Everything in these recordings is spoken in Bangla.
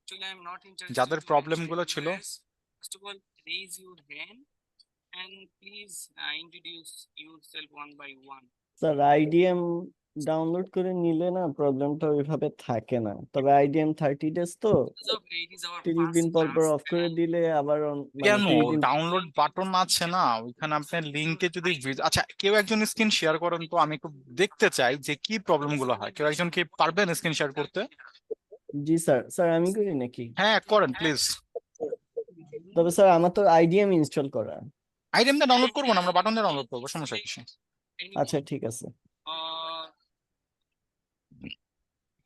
Actually, I'm not interested যাদের to প্রবলেম explain গুলো you ছিল, guys. First of all, raise your hand and please introduce yourself one by one. Sir IDM download করে নিলে না প্রবলেমটা ওইভাবে থাকে না, তবে আইডিএম 30 days তো Because of it is our 30 দিন first পর পর class অফ করে and দিলে আবার মানে কেন 30 দিন। ডাউনলোড বাটন আছে না ওইখানে, আপনি লিংকে যদি আচ্ছা কেউ একজন স্ক্রিন শেয়ার করেন তো, আমি একটু দেখতে চাই যে কি প্রবলেম গুলো হয়। কেউ একজন কি পারবেন স্ক্রিন শেয়ার করতে? জি স্যার, স্যার আমি করি নাকি? হ্যাঁ করেন প্লিজ। তবে স্যার আমার তো আইডিএম ইনস্টল করা। আইটেম দিয়ে ডাউনলোড করবো না, আমরা বাটন দিয়ে ডাউনলোড করবো, সমস্যা কিছু। আচ্ছা ঠিক আছে। uh,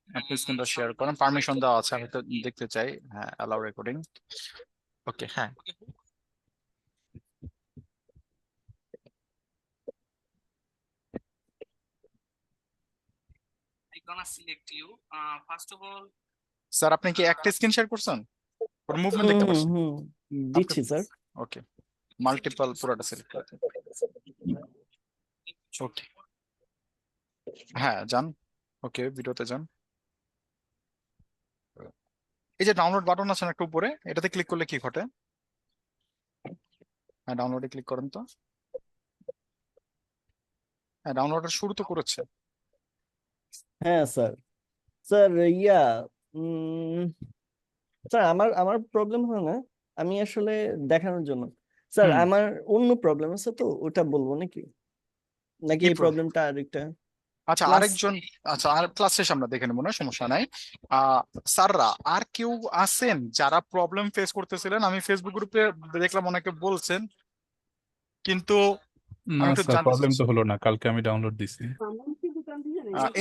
আপনি স্ক্রিনটা শেয়ার করেন, পারমিশন দেওয়া আছে, আমি তো দেখতে চাই। হ্যাঁ, অ্যালাউ রেকর্ডিং। ওকে, হ্যাঁ। I'm gonna select you. First of all, sir আপনি কি একটা স্ক্রিন শেয়ার করছেন? ওর মুভমেন্ট হুম দেখতে হুম পাচ্ছেন? হুম দিচ্ছি স্যার। ওকে, মাল্টিপল পুরোটা সিলেক্ট করতে। ওকে, হ্যাঁ যান। ওকে, ভিডিওতে যান। এই যে ডাউনলোড বাটন আছে না একটু উপরে, এটাতে ক্লিক করলে কি ঘটে? হ্যাঁ, ডাউনলোডে ক্লিক করেন তো। হ্যাঁ, ডাউনলোডের শুরু তো করেছে। হ্যাঁ স্যার। স্যার উম স্যার আমার আমার প্রবলেম হয় না, আমি আসলে দেখানোর জন্য। স্যার হুম। আমার অন্য প্রবলেম আছে তো, ওটা বলবো নাকি, নাকি কি এই প্রবলেমটা আরেকটা আচ্ছা ক্লাস? আরেকজন, আচ্ছা আর ক্লাস শেষে আমরা দেখে নেবো না, সমস্যা নাই। স্যাররা আর কেউ আছেন যারা প্রবলেম ফেস করতেছিলেন? আমি ফেসবুক গ্রুপে দেখলাম অনেকে বলছেন, কিন্তু না আমি একটু স্যার, জানতে প্রবলেম চাচ্ছি। তো হলো না, কালকে আমি ডাউনলোড দিছি।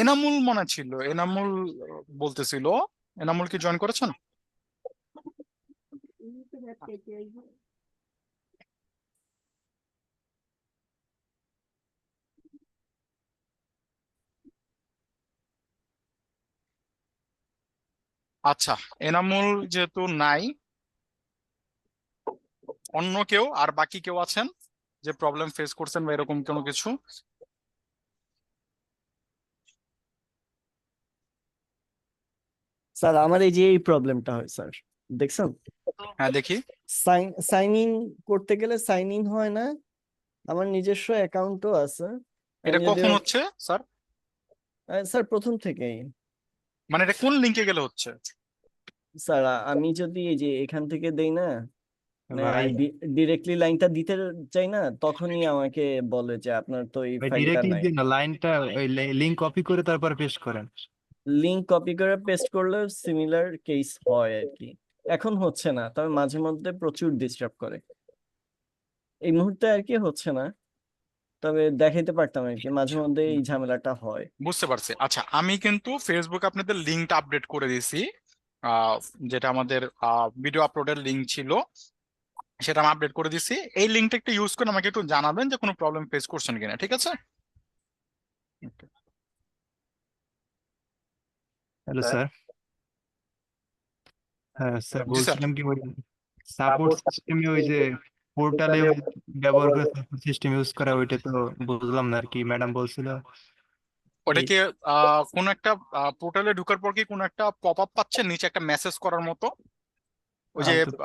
এনামুল মনে ছিল, এনামুল বলতেছিল। এনামুল কি জয়েন করেছেন? আচ্ছা, এনামুল যেহেতু নাই, অন্য কেউ আর বাকি কেউ আছেন যে প্রবলেম ফেস করছেন বা এরকম কোনো কিছু? স্যার আমার এই যে এই প্রবলেমটা হয় স্যার, দেখছেন? হ্যাঁ দেখি। সাইন ইন করতে গেলে সাইন ইন হয় না, আমার নিজস্ব অ্যাকাউন্টও আছে। আমি এটা কখন যদিও হচ্ছে স্যার? স্যার প্রথম থেকেই। মানে এটা কোন লিঙ্কে গেলে হচ্ছে? স্যার আমি যদি এই যে এখান থেকে দেই না, মানে ভাই ডিরেক্টলি লাইনটা দিতে চাই না, তখনই আমাকে বলে যে আপনার তো এই ভাই ফাইলটা ডিরেক্টলি নাই। দিন না, লাইনটা ওই লিংক কপি করে তারপর পেস্ট করেন। লিংক কপি করে পেস্ট করলে সিমিলার কেস হয় আর কি। এখন হচ্ছে না, তবে মাঝে মধ্যে প্রচুর ডিস্টার্ব করে। এই মুহূর্তে আর কি হচ্ছে না, তবে দেখাইতে পারতাম আর কি, মাঝে মধ্যে এই ঝামেলাটা হয়। বুঝতে পারছি। আচ্ছা, আমি কিন্তু ফেসবুক আপনাদের লিঙ্কটা আপডেট করে দিয়েছি। আহ, যেটা আমাদের ভিডিও আপলোডের লিঙ্ক ছিল, সেটা আমি আপডেট করে দিয়েছি। এই লিঙ্কটা একটু ইউজ করে আমাকে একটু জানাবেন যে কোনো প্রবলেম ফেস করছেন কিনা, ঠিক আছে? Hello sir. হ্যাঁ স্যার, জি স্যার। বলছিলাম কি ওই সাপোর্ট সিস্টেমে ওই যে পোর্টালে ব্যবহার করে সাপোর্ট সিস্টেম ইউজ করা, ওইটা তো বুঝলাম না আর কি, ম্যাডাম বলছিল। ওটা এই কি কোন একটা পোর্টালে ঢোকার পর কি কোন একটা পপ আপ পাচ্ছেন নিচে একটা মেসেজ করার মতো? ওই যে আমি তো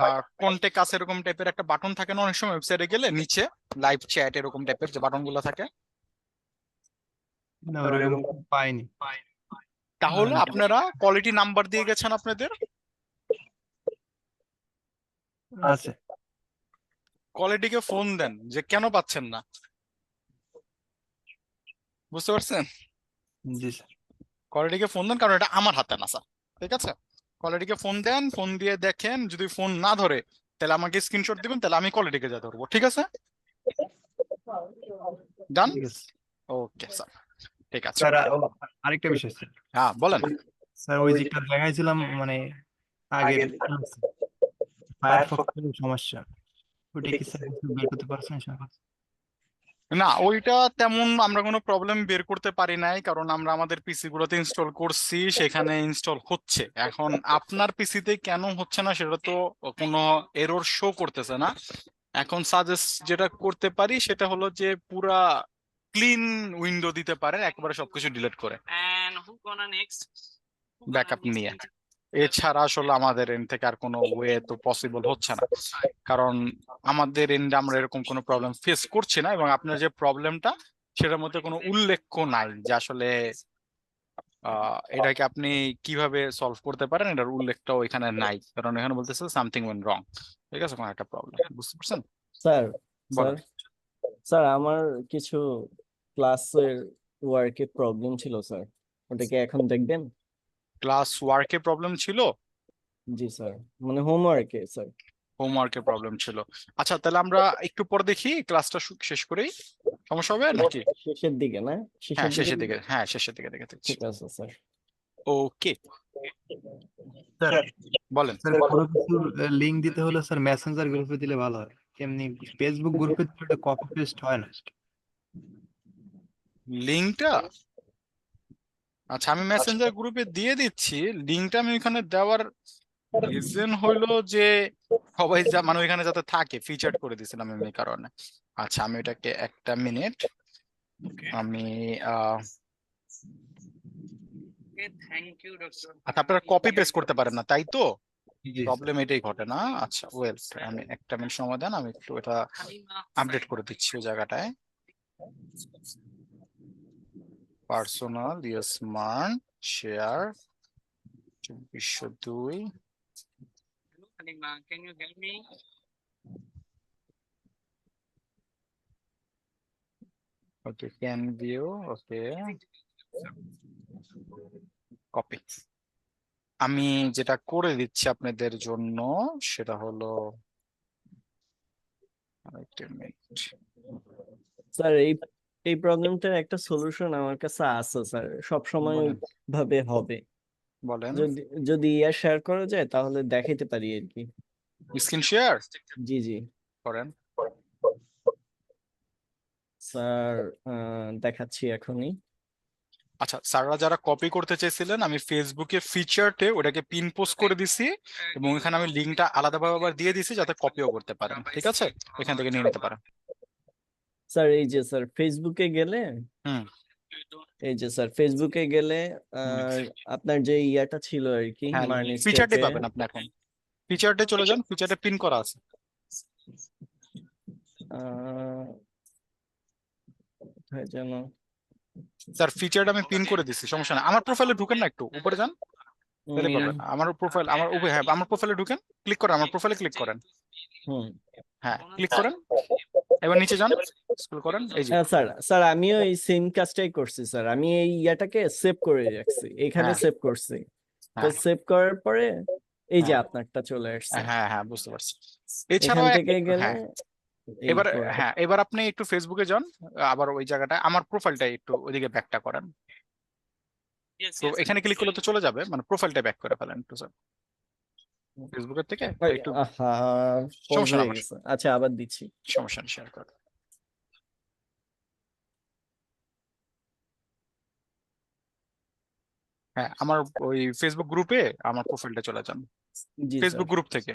কন্টেক্ট আছে এরকম টাইপের একটা বাটন থাকে না অনেক সময় ওয়েবসাইটে গেলে, নিচে লাইভ চ্যাট এরকম টাইপের যে বাটন গুলো থাকে? না ওরকম পাইনি। তাহলে আপনারা কোয়ালিটি নাম্বার দিয়ে গেছেন আপনাদের। আছে। কোয়ালিটিকে ফোন দেন যে কেন পাচ্ছেন না, বুঝতে পারছেন? জি স্যার। কোয়ালিটিকে ফোন দেন, কারণ এটা আমার হাতে না স্যার, ঠিক আছে? কোয়ালিটিকে ফোন দেন, ফোন দিয়ে দেখেন, যদি ফোন না ধরে তাহলে আমাকে স্ক্রিনশট দিবেন, তাহলে আমি কোয়ালিটিকে যা ধরবো, ঠিক আছে? ডান। ঠিক আছে ওকে স্যার, ঠিক আছে। স্যার। আরেকটা বিষয় স্যার। হ্যাঁ বলেন। স্যার ওই যেটা দেখাইছিলাম মানে আগের ফায়ারফক্সের সমস্যা, ওটা কি স্যার একটু বের করতে পারছেন স্যার? না, ওইটা তেমন আমরা কোনো প্রবলেম বের করতে পারি নাই, কারণ আমরা আমাদের পিসি গুলোতে ইনস্টল করছি, সেখানে ইনস্টল হচ্ছে। এখন আপনার পিসিতে কেন হচ্ছে না সেটা তো কোনো এরর শো করতেছে না। এখন সাজেস্ট যেটা করতে পারি সেটা হলো যে পুরা ক্লিন উইন্ডো দিতে পারেন, একবারে সবকিছু ডিলিট করে and who gonna next? Who gonna backup next নিয়ে। in the এছাড়া আসলে আমাদের এন্ড থেকে আর কোনো ওয়ে তো পসিবল হচ্ছে না, কারণ আমাদের এন্ডে আমরা এরকম কোনো প্রবলেম ফেস করছি না, এবং আপনার যে প্রবলেমটা সেটার মধ্যে কোনো উল্লেখ নাই যে আসলে এটাকে আপনি কিভাবে সলভ করতে পারেন, এটার উল্লেখটাও এখানে নাই, কারণ এখানে বলতেছে সামথিং ওয়েন্ট রং। ঠিক আছে, কোনো একটা প্রবলেম, বুঝতে পারছেন? স্যার বলেন। স্যার আমার কিছু ক্লাসের ওয়ার্কে প্রবলেম ছিল স্যার, ওটাকে এখন দেখবেন? ক্লাস ওয়ার্কে প্রবলেম ছিল? জি স্যার, মানে হোমওয়ার্কে স্যার। হোমওয়ার্কে প্রবলেম ছিল? আচ্ছা, তাহলে আমরা একটু পর দেখি, ক্লাসটা শেষ করেই সমস্যা হবে নাকি? শেষের দিকে না? হ্যাঁ, শেষের শেষের দিকে? দিকে, হ্যাঁ শেষের দিকে দেখে দিচ্ছি। ঠিক আছে স্যার। ওকে, স্যার বলেন। স্যার কোনো কিছুর লিঙ্ক দিতে হলে স্যার মেসেঞ্জার গ্রুপে দিলে ভালো হয়, এমনি ফেসবুক গ্রুপে দিলে কপি পেস্ট হয় না। লিঙ্কটা, আচ্ছা আমি মেসেঞ্জার গ্রুপে দিয়ে দিচ্ছি। লিঙ্কটা আমি ওখানে দেওয়ার রিজন হইলো যে সবাই মানে ওইখানে যাতে থাকে, ফিচার্ড করে দিয়েছিলাম আমি এই কারণে। আচ্ছা আমি এটাকে একটা মিনিট, আমি Okay, thank you, Dr. আচ্ছা আপনারা কপি পেস্ট করতে পারেন না তাই তো? জি প্রবলেম এটাই ঘটে না? আচ্ছা ওয়েল, আমি একটা মিনিট সময় দেন, আমি একটু এটা Halima আপডেট করে দিচ্ছি ওই জায়গাটায়। Personal smart share 2402। Hello, Halima, can you hear me? Okay, can view, okay copy. আমি যেটা করে দিচ্ছি আপনাদের জন্য সেটা হলো, আরেকটা মিনিট। স্যার এই প্রবলেমটার একটা সলিউশন আমার কাছে আছে স্যার, সব সময় বলেন। ভাবে হবে। বলেন। যদি যদি শেয়ার করা যায় তাহলে দেখাইতে পারি আর কি। স্ক্রিন শেয়ার জি জি করেন। স্যার, দেখাচ্ছি এখনই। আচ্ছা, স্যাররা যারা কপি করতে চেয়েছিলেন, আমি ফেসবুকে ফিচারটে ওটাকে পিন পোস্ট করে দিছি, এবং এখানে আমি লিঙ্কটা আলাদাভাবে আবার দিয়ে দিছি যাতে কপিও করতে পারেন। ঠিক আছে, এখান থেকে নিয়ে নিতে পারেন। স্যার এই যে স্যার ফেসবুকে গেলে, হুম। এই যে স্যার ফেসবুকে গেলে আপনার যে ইয়াটা ছিল আর কি, হ্যাঁ, মার্নি ফিচারটে স্টেপে। পাবেন আপনি এখন। ফিচারটে চলে যান, ফিচারটে পিন করা আছে। কোথায় যেন? স্যার ফিচারটা আমি পিন করে দিছি, সমস্যা না। আমার প্রোফাইলে ঢুকেন না, একটু উপরে যান, তাহলে পাবেন আমার প্রোফাইল। আমার উপরে, হ্যাঁ আমার প্রোফাইলে ঢুকেন, ক্লিক করেন, আমার প্রোফাইলে ক্লিক করেন। হুম। হ্যাঁ ক্লিক করেন, এবার নিচে যান, স্ক্রল করেন, এই যে। হ্যাঁ স্যার, স্যার আমিও এই সেম কাজটাই করছি স্যার, আমি এই ইয়াটাকে সেভ করে রাখছি, এখানে হ্যাঁ। সেভ করছি। তো হ্যাঁ। সেভ করার পরে এই যে হ্যাঁ। আপনারটা চলে আসছে। হ্যাঁ হ্যাঁ বুঝতে পারছি। এখান এছাড়াও থেকে গেলে হ্যাঁ, এই এবার করবে। হ্যাঁ, এবার আপনি একটু ফেসবুকে যান, আবার ওই জায়গাটায় আমার প্রোফাইলটা একটু ওইদিকে ব্যাকটা করেন। Yes, তো yes. এখানে ক্লিক করলে তো চলে যাবে, মানে প্রোফাইলটা ব্যাক করে ফেলেন একটু স্যার ফেসবুকের থেকে ওই, একটু। আহা, পজ সমস্যা না হয়ে আমার, গেছে। আচ্ছা আবার দিচ্ছি। সমস্যা না, শেয়ার কর। হ্যাঁ, আমার ওই ফেসবুক গ্রুপে আমার প্রোফাইলটা চলে যান, জি স্যার। ফেসবুক গ্রুপ থেকে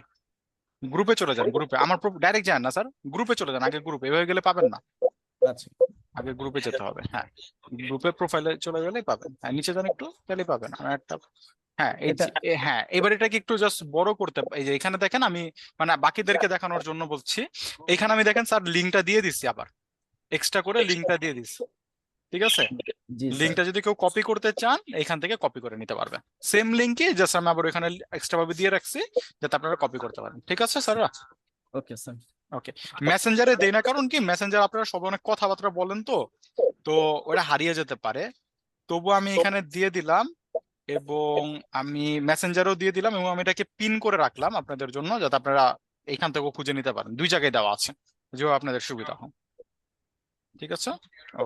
গ্রুপে চলে যান। গ্রুপে আমার ডাইরেক্ট যান না স্যার, গ্রুপে চলে যান আগে, গ্রুপে এভাবে গেলে পাবেন না, আচ্ছা আগে গ্রুপে যেতে হবে। হ্যাঁ, গ্রুপে প্রোফাইলে চলে গেলেই পাবেন। হ্যাঁ নিচে যান একটু, তাহলেই পাবেন। আমার একটা, হ্যাঁ এই এটা হ্যাঁ এবার এটাকে একটু জাস্ট বড় করতে, এই যে এখানে দেখেন, আমি মানে বাকিদেরকে দেখানোর জন্য বলছি, এখানে আমি দেখেন স্যার লিঙ্কটা দিয়ে দিচ্ছি, আবার এক্সট্রা করে লিঙ্কটা দিয়ে দিচ্ছি। ঠিক আছে, জি স্যার। লিঙ্কটা যদি কেউ কপি করতে চান এখান থেকে কপি করে নিতে পারবে, সেম লিঙ্কে জাস্ট আমি আবার এখানে এক্সট্রা ভাবে দিয়ে রাখছি যাতে আপনারা কপি করতে পারেন। ঠিক আছে স্যাররা? Okay sir. ওকে, মেসেঞ্জারে দেই না, কারণ কি মেসেঞ্জার আপনারা সব অনেক কথাবার্তা বলেন, তো তো ওটা হারিয়ে যেতে পারে। তবু আমি এখানে দিয়ে দিলাম, এবং আমি মেসেঞ্জারও দিয়ে দিলাম, এবং আমি এটাকে পিন করে রাখলাম আপনাদের জন্য যাতে আপনারা এখান থেকেও খুঁজে নিতে পারেন। দুই জায়গায় দেওয়া আছে, যেভাবে আপনাদের সুবিধা হয়। ঠিক আছে,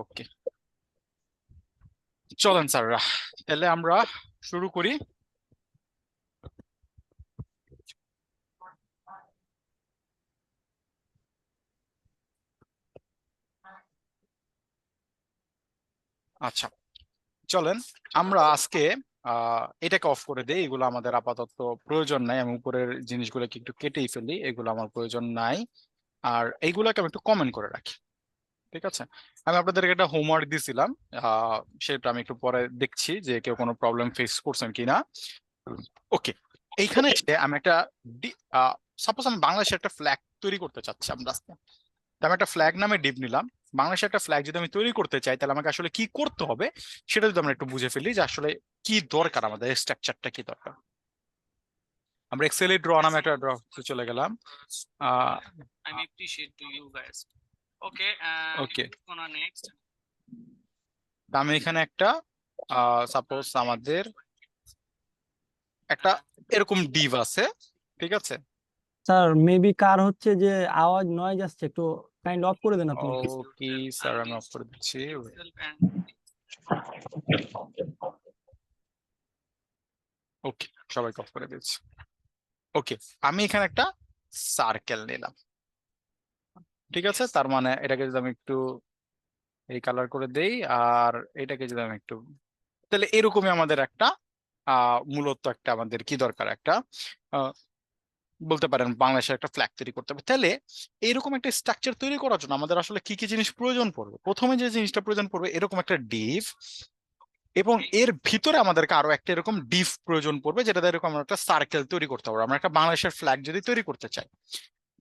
ওকে চলেন স্যাররা, তাহলে আমরা শুরু করি। আচ্ছা চলেন আমরা আজকে এটাকে অফ করে দেই, এগুলো আমাদের আপাতত প্রয়োজন নাই। আমি উপরের জিনিসগুলোকে একটু কেটেই ফেলি, এগুলো আমার প্রয়োজন নাই। আর এইগুলোকে আমি একটু কমেন্ট করে রাখি। ঠিক আছে, আমি আপনাদেরকে একটা হোমওয়ার্ক দিয়েছিলাম, সেটা আমি একটু পরে দেখছি যে কেউ কোনো প্রবলেম ফেস করছেন কিনা। ওকে, এইখানে এসে আমি একটা সাপোজ আমি বাংলাদেশে একটা ফ্ল্যাগ তৈরি করতে চাচ্ছি আমরা আজকে। তো আমি একটা ফ্ল্যাগ নামে ডিপ নিলাম। বাংলাদেশে একটা ফ্ল্যাগ যদি আমি তৈরি করতে চাই তাহলে আমাকে আসলে কি করতে হবে সেটা যদি আমরা একটু বুঝে ফেলি যে আসলে কি দরকার, আমাদের স্ট্রাকচারটা কি দরকার। আমরা এক্সেল ড্র নামে একটা ড্র চলে গেলাম। I'm appreciate to you guys. Okay, Okay. on our next. আমি এখানে একটা সাপোজ আমাদের একটা এরকম ডিভ আছে, ঠিক আছে? স্যার মেবি কার হচ্ছে যে আওয়াজ নয়েজ আসছে, একটু কাইন্ড অফ করে দেন আপনি। ওকে স্যার, আমি অফ করে দিচ্ছি। Self and ওকে, সবাইকে অফ করে দিচ্ছি। ওকে, আমি এখানে একটা সার্কেল নিলাম, ঠিক আছে? তার মানে এটাকে যদি আমি একটু এই কালার করে দেই আর এটাকে যদি আমি একটু, তাহলে এরকমই আমাদের একটা মূলত একটা আমাদের কি দরকার, একটা বলতে পারেন বাংলাদেশের একটা ফ্ল্যাগ তৈরি করতে হবে। তাহলে এরকম একটা স্ট্রাকচার তৈরি করার জন্য আমাদের আসলে কি কি জিনিস প্রয়োজন পড়বে? প্রথমে যে জিনিসটা প্রয়োজন পড়বে এরকম একটা ডিভ, এবং এর ভিতরে আমাদেরকে আরো একটা এরকম ডিভ প্রয়োজন পড়বে, যেটা দিয়ে এরকম আমরা একটা সার্কেল তৈরি করতে পারবো। আমরা একটা বাংলাদেশের ফ্ল্যাগ যদি তৈরি করতে চাই,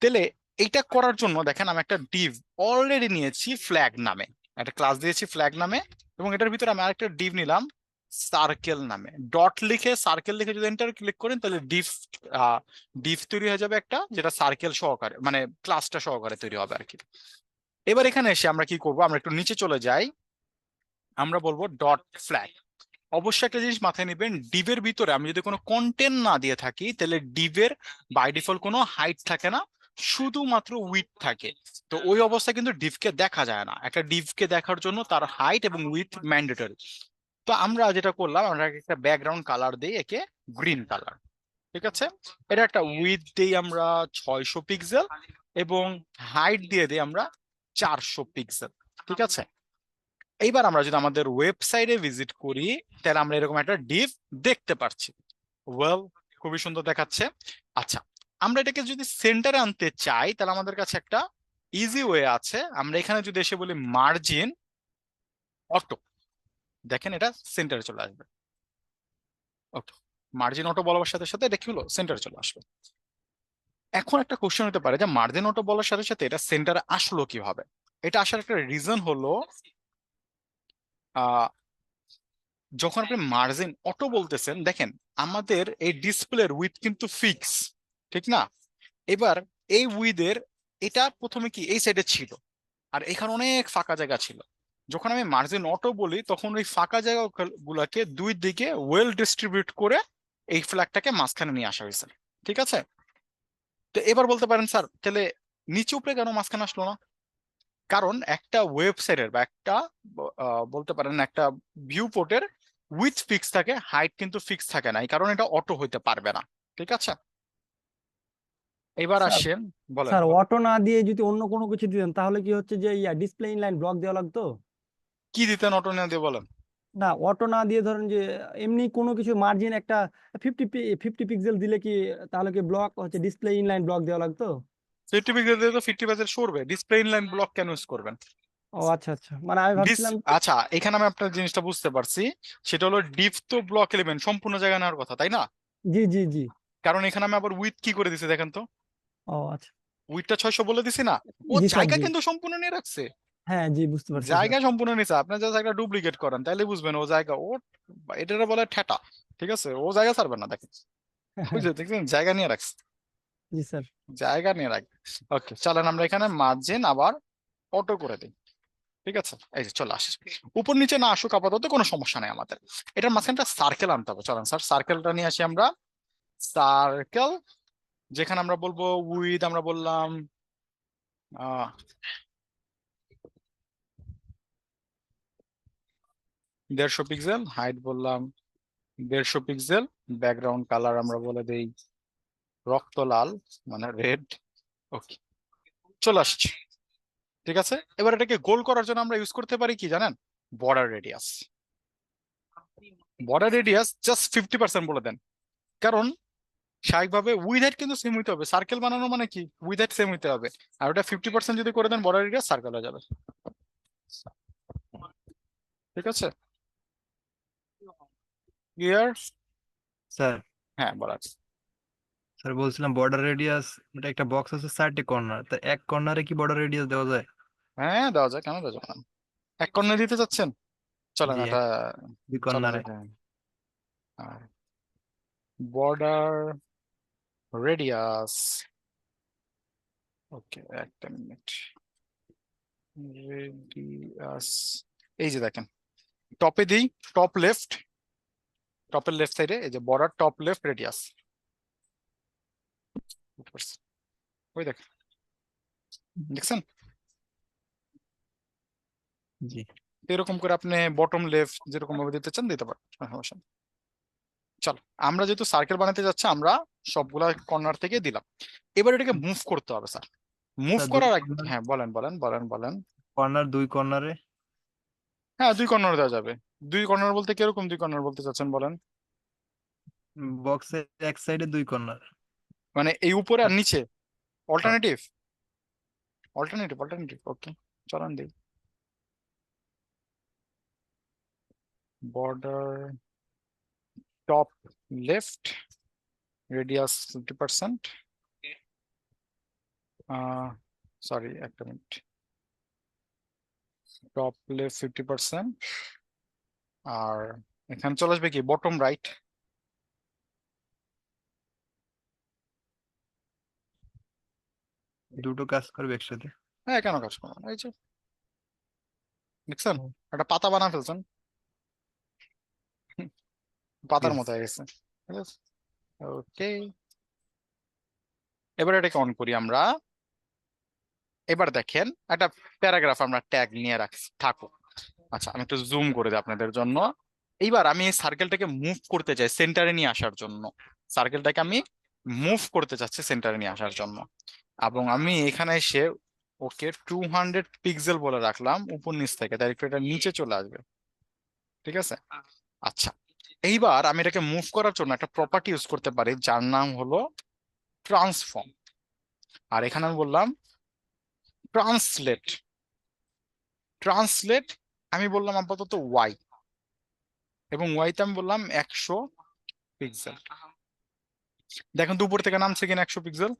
তাহলে এইটা করার জন্য দেখেন আমি একটা ডিভ অলরেডি নিয়েছি ফ্ল্যাগ নামে, একটা ক্লাস দিয়েছি ফ্ল্যাগ নামে, এবং এটার ভিতরে আমি আরেকটা ডিভ নিলাম সার্কেল নামে। ডট লিখে সার্কেল লিখে যদি এন্টার ক্লিক করেন তাহলে ডিভ তৈরি হয়ে যাবে একটা, যেটা সার্কেল সহকারে মানে ক্লাসটা সহকারে তৈরি হবে আর কি। এবার এখানে এসে আমরা কি করব, আমরা একটু নিচে চলে যাই, আমরা বলবো ডট ফ্ল্যাগ। অবশ্যই একটা জিনিস মাথায় নেবেন, ডিভের ভিতরে আমি যদি কোনো কন্টেন্ট না দিয়ে থাকি তাহলে ডিভের বাই ডিফল্ট কোনো হাইট থাকে না, শুধুমাত্র উইথ থাকে। তো ওই অবস্থায় কিন্তু ডিভকে দেখা যায় না। একটা ডিভকে দেখার জন্য তার হাইট এবং উইথ ম্যান্ডেটরি। তো আমরা যেটা করলাম, আমরা একটা ব্যাকগ্রাউন্ড কালার দিই একে গ্রিন কালার, ঠিক আছে? এটা একটা উইথ দিই আমরা 600 পিক্সেল এবং হাইট দিয়ে দিই আমরা 400 পিক্সেল, ঠিক আছে? এইবার আমরা যদি আমাদের ওয়েবসাইটে ভিজিট করি তাহলে আমরা এরকম একটা ডিভ দেখতে পাচ্ছি। ওয়েল, খুবই সুন্দর দেখাচ্ছে। আচ্ছা, আমরা এটাকে যদি সেন্টারে আনতে চাই তাহলে আমাদের কাছে একটা ইজি ওয়ে আছে। আমরা এখানে যদি এসে বলি মার্জিন অটো, দেখেন এটা সেন্টারে চলে আসবে। ওকে, মার্জিন অটো বলার সাথে সাথে এটা কি হলো, সেন্টারে চলে আসলো। এখন একটা কোশ্চেন হতে পারে যে মার্জিন অটো বলার সাথে সাথে এটা সেন্টারে আসলো কিভাবে? এটা আসার একটা রিজন হলো যখন আপনি মার্জিন অটো বলতেছেন, দেখেন আমাদের এই ডিসপ্লের উইথ কিন্তু ফিক্স, ঠিক না? এবার এই উইথের এটা প্রথমে কি এই সাইডে ছিল আর এখানে অনেক ফাঁকা জায়গা ছিল। যখন আমি মার্জিন অটো বলি তখন ওই ফাঁকা জায়গা গুলাকে দুই দিকে ওয়েল ডিস্ট্রিবিউট করে এই ফ্ল্যাগটাকে মাঝখানে নিয়ে আসা হয়েছে, ঠিক আছে? তো এবার বলতে পারেন স্যার তাহলে নিচে উপরে কেন মাঝখানে আসলো না? কারণ একটা ওয়েবসাইটের বা একটা বলতে পারেন একটা ভিউ পোর্টের উইথ ফিক্স থাকে, হাইট কিন্তু ফিক্স থাকে না, এই কারণে এটা অটো হইতে পারবে না, ঠিক আছে? এবার স্যার আসেন, বলেন। স্যার অটো না দিয়ে যদি অন্য কোনো কিছু দিতেন তাহলে কি হচ্ছে যে ডিসপ্লে ইনলাইন ব্লক দেওয়া লাগতো? কি দিতেন অটো না দিয়ে, বলেন। না, অটো না দিয়ে ধরেন যে এমনি কোনো কিছু মার্জিন একটা 50 পিক্সেল দিলে কি তাহলে কি ব্লক হচ্ছে ডিসপ্লে ইনলাইন ব্লক দেওয়া লাগতো? 50 পিক্সেল দিয়ে তো 50 পিক্সেল সরবে, ডিসপ্লে ইনলাইন ব্লক কেন ইউজ করবেন? ও আচ্ছা আচ্ছা, মানে আমি ভাবছিলাম আচ্ছা, এখানে আমি আপনার জিনিসটা বুঝতে পারছি। সেটা হলো ডিভ তো ব্লক এলিমেন্ট সম্পূর্ণ জায়গা নেওয়ার কথা, তাই না? জি জি জি। কারণ এখানে আমি আবার উইথ কি করে দিছি দেখেন তো, ও আচ্ছা। উইথটা 600 বলে দিছি না, ও জি স্যার জায়গা জি। কিন্তু সম্পূর্ণ নিয়ে রাখছে। হ্যাঁ জি, বুঝতে পারছি স্যার। জায়গা সম্পূর্ণ নিচে, আপনি জাস্ট একটা ডুপ্লিকেট করেন তাহলে বুঝবেন ও জায়গা, ও এটারে বলে ঠেটা, ঠিক আছে? ও জায়গা ছাড়বে না, দেখেন বুঝলে, দেখছেন জায়গা নিয়ে রাখছে, জি স্যার। জায়গা নিয়ে রাখবে। ওকে, চলেন আমরা এখানে মার্জিন আবার অটো করে দিই, ঠিক আছে? এই যে চলে আসছে, উপর নিচে না আসুক আপাতত কোনো সমস্যা নেই আমাদের। এটার মাঝখানটা সার্কেল আনতে হবে, চলেন স্যার সার্কেলটা নিয়ে আসি আমরা। সার্কেল যেখানে আমরা বলবো উইথ, আমরা বললাম 150 পিক্সেল, হাইট বললাম 150 পিক্সেল, ব্যাকগ্রাউন্ড কালার আমরা বলে দেই রক্ত লাল মানে রেড। ওকে, চলে আসছে, ঠিক আছে? এবার এটাকে গোল করার জন্য আমরা ইউজ করতে পারি কি জানেন, border radius. Border radius just 50% বলে দেন, কারণ স্বাভাবিকভাবে উইথ হাইট কিন্তু সেম হইতে হবে, সার্কেল বানানো মানে কি উইথ হাইট সেম হইতে হবে। আর ওটা 50% যদি করে দেন বর্ডার রেডিয়াস সার্কেল হয়ে যাবে, ঠিক আছে? ক্লিয়ার? স্যার হ্যাঁ বলার। স্যার বলছিলাম বর্ডার রেডিয়াস, এটা একটা বক্স আছে 4টি কর্নার, তা এক কর্নারে কি বর্ডার রেডিয়াস দেওয়া যায়? হ্যাঁ দেওয়া যায়, কেন দেওয়া যাবে না? এক কর্নার দিতে চাচ্ছেন, চলেন জি, এটা, দুই চলেন কর্নারে। এটা বর্ডার রেডিয়াস। ওকে একটা মিনিট, রেডিয়াস, এই যে দেখেন টপে দিই, টপ লেফট, টপের লেফট সাইডে এই যে বর্ডার টপ লেফট রেডিয়াস, ওই দেখেন, দেখছেন? জি। এরকম করে আপনি বটম লেফট যেরকম ভাবে দিতে চান দিতে পারেন, কোনো সমস্যা নেই। চলো, আমরা যেহেতু সার্কেল বানাতে যাচ্ছি আমরা সবগুলা কর্নার থেকে দিলাম, এবার এটাকে মুভ করতে হবে স্যার। মুভ স্যার দুই করার আগে, কর্নার, হ্যাঁ বলেন বলেন বলেন বলেন। দুই কর্নারে। হ্যাঁ দুই কর্নার দেওয়া যাবে। দুই কর্নার বলতে কিরকম দুই কর্নার বলতে চাচ্ছেন বলেন? বক্সের এক সাইডে দুই কর্নার। মানে এই উপরে আর নিচে, অল্টারনেটিভ, অল্টারনেটিভ অল্টারনেটিভ, ওকে চলেন দিই। Border top left radius 50%, sorry একটা মিনিট, টপ লেফট 50%, আর এখানে চলে আসবে কি বটম রাইট, দুটো কাজ করবে একসাথে। হ্যাঁ কেন কাজ করবো না, এই যে দেখছেন একটা পাতা বানা ফেলছেন, পাতার Yes. মতো হয়ে গেছে, ঠিক আছে? ওকে, এবার এটাকে অন করি আমরা। এবার দেখেন একটা প্যারাগ্রাফ আমরা ট্যাগ নিয়ে রাখছি থাকুক। আচ্ছা আমি একটু জুম করে দিই আপনাদের জন্য। এইবার আমি এই সার্কেলটাকে মুভ করতে চাই সেন্টারে নিয়ে আসার জন্য, সার্কেলটাকে আমি মুভ করতে চাচ্ছি সেন্টারে নিয়ে আসার জন্য, এবং আমি এখানে এসে ওকে 200 পিক্সেল বলে রাখলাম উপর নিচ থেকে, তাই একটু এটা নিচে চলে আসবে, ঠিক আছে? আচ্ছা, এইবার আমি এটাকে মুভ করার জন্য একটা প্রপার্টি ইউজ করতে পারি যার নাম হলো ট্রান্সফর্ম, আর এখানে আমি বললাম ট্রান্সলেট। ট্রান্সলেট আমি বললাম আপাতত ওয়াই, এবং ওয়াইতে আমি বললাম 100 পিক্সেল। দেখেন তো উপর থেকে নামছে কিনা 100 পিক্সেল,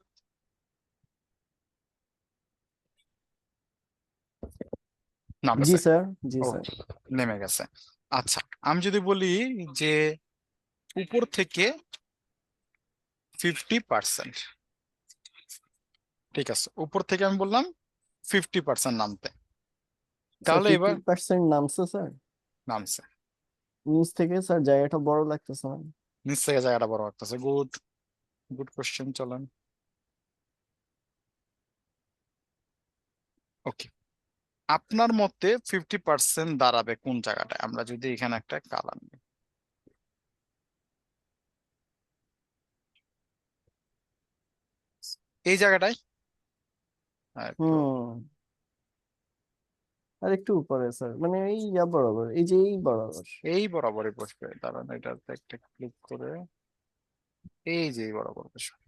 জি নামছে, স্যার, জি স্যার। ওকে নেমে গেছে। আচ্ছা আমি যদি বলি যে উপর থেকে 50%, ঠিক আছে উপর থেকে আমি বললাম 50% নামতে, স্যার তাহলে এবার 50% নামছে স্যার। নামছে, নিচ থেকে স্যার জায়গাটা বড় লাগতেছে না? নিচ থেকে জায়গাটা বড় লাগতেছে, গুড, গুড কোশ্চেন, চলেন ওকে। আপনার মতে 50% দাঁড়াবে কোন জায়গাটায়? আমরা যদি এখানে একটা কালার নিই, এই জায়গাটায়, একটু হুম, আর একটু উপরে স্যার, মানে এই বরাবর, এই যে এই বরাবর। এই বরাবরই বসবে, দাঁড়ান এটাতে একটা ক্লিক করে এই যে এই বরাবর বসবে।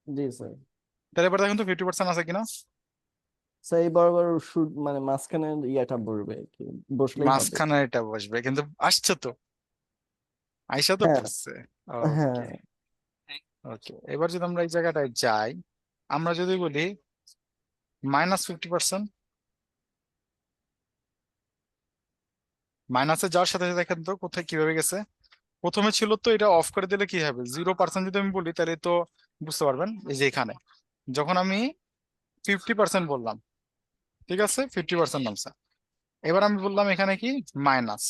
জি স্যার। তাহলে এবার দেখুন তো 50% আছে কিনা। স্যার এই বরাবর মানে মাঝখানে বসবে আর কি, বসলেই হবে। মাঝখানে এটা বসবে, কিন্তু আসছে তো, আইসা তো হ্যাঁ, পড়ছে। হ্যাঁ। ওকে, ওকে এবার যদি আমরা এই জায়গাটায় যাই, আমরা যদি বলি -50%, মাইনাসে যাওয়ার সাথে সাথে দেখেন তো কোথায় কিভাবে গেছে। প্রথমে ছিল তো, এটা অফ করে দিলে কি হবে 0% যদি আমি বলি তাহলে তো বুঝতে পারবেন, এই যে এখানে যখন আমি 50% বললাম, ঠিক আছে 50% নামছে। এবার আমি বললাম এখানে কি মাইনাস,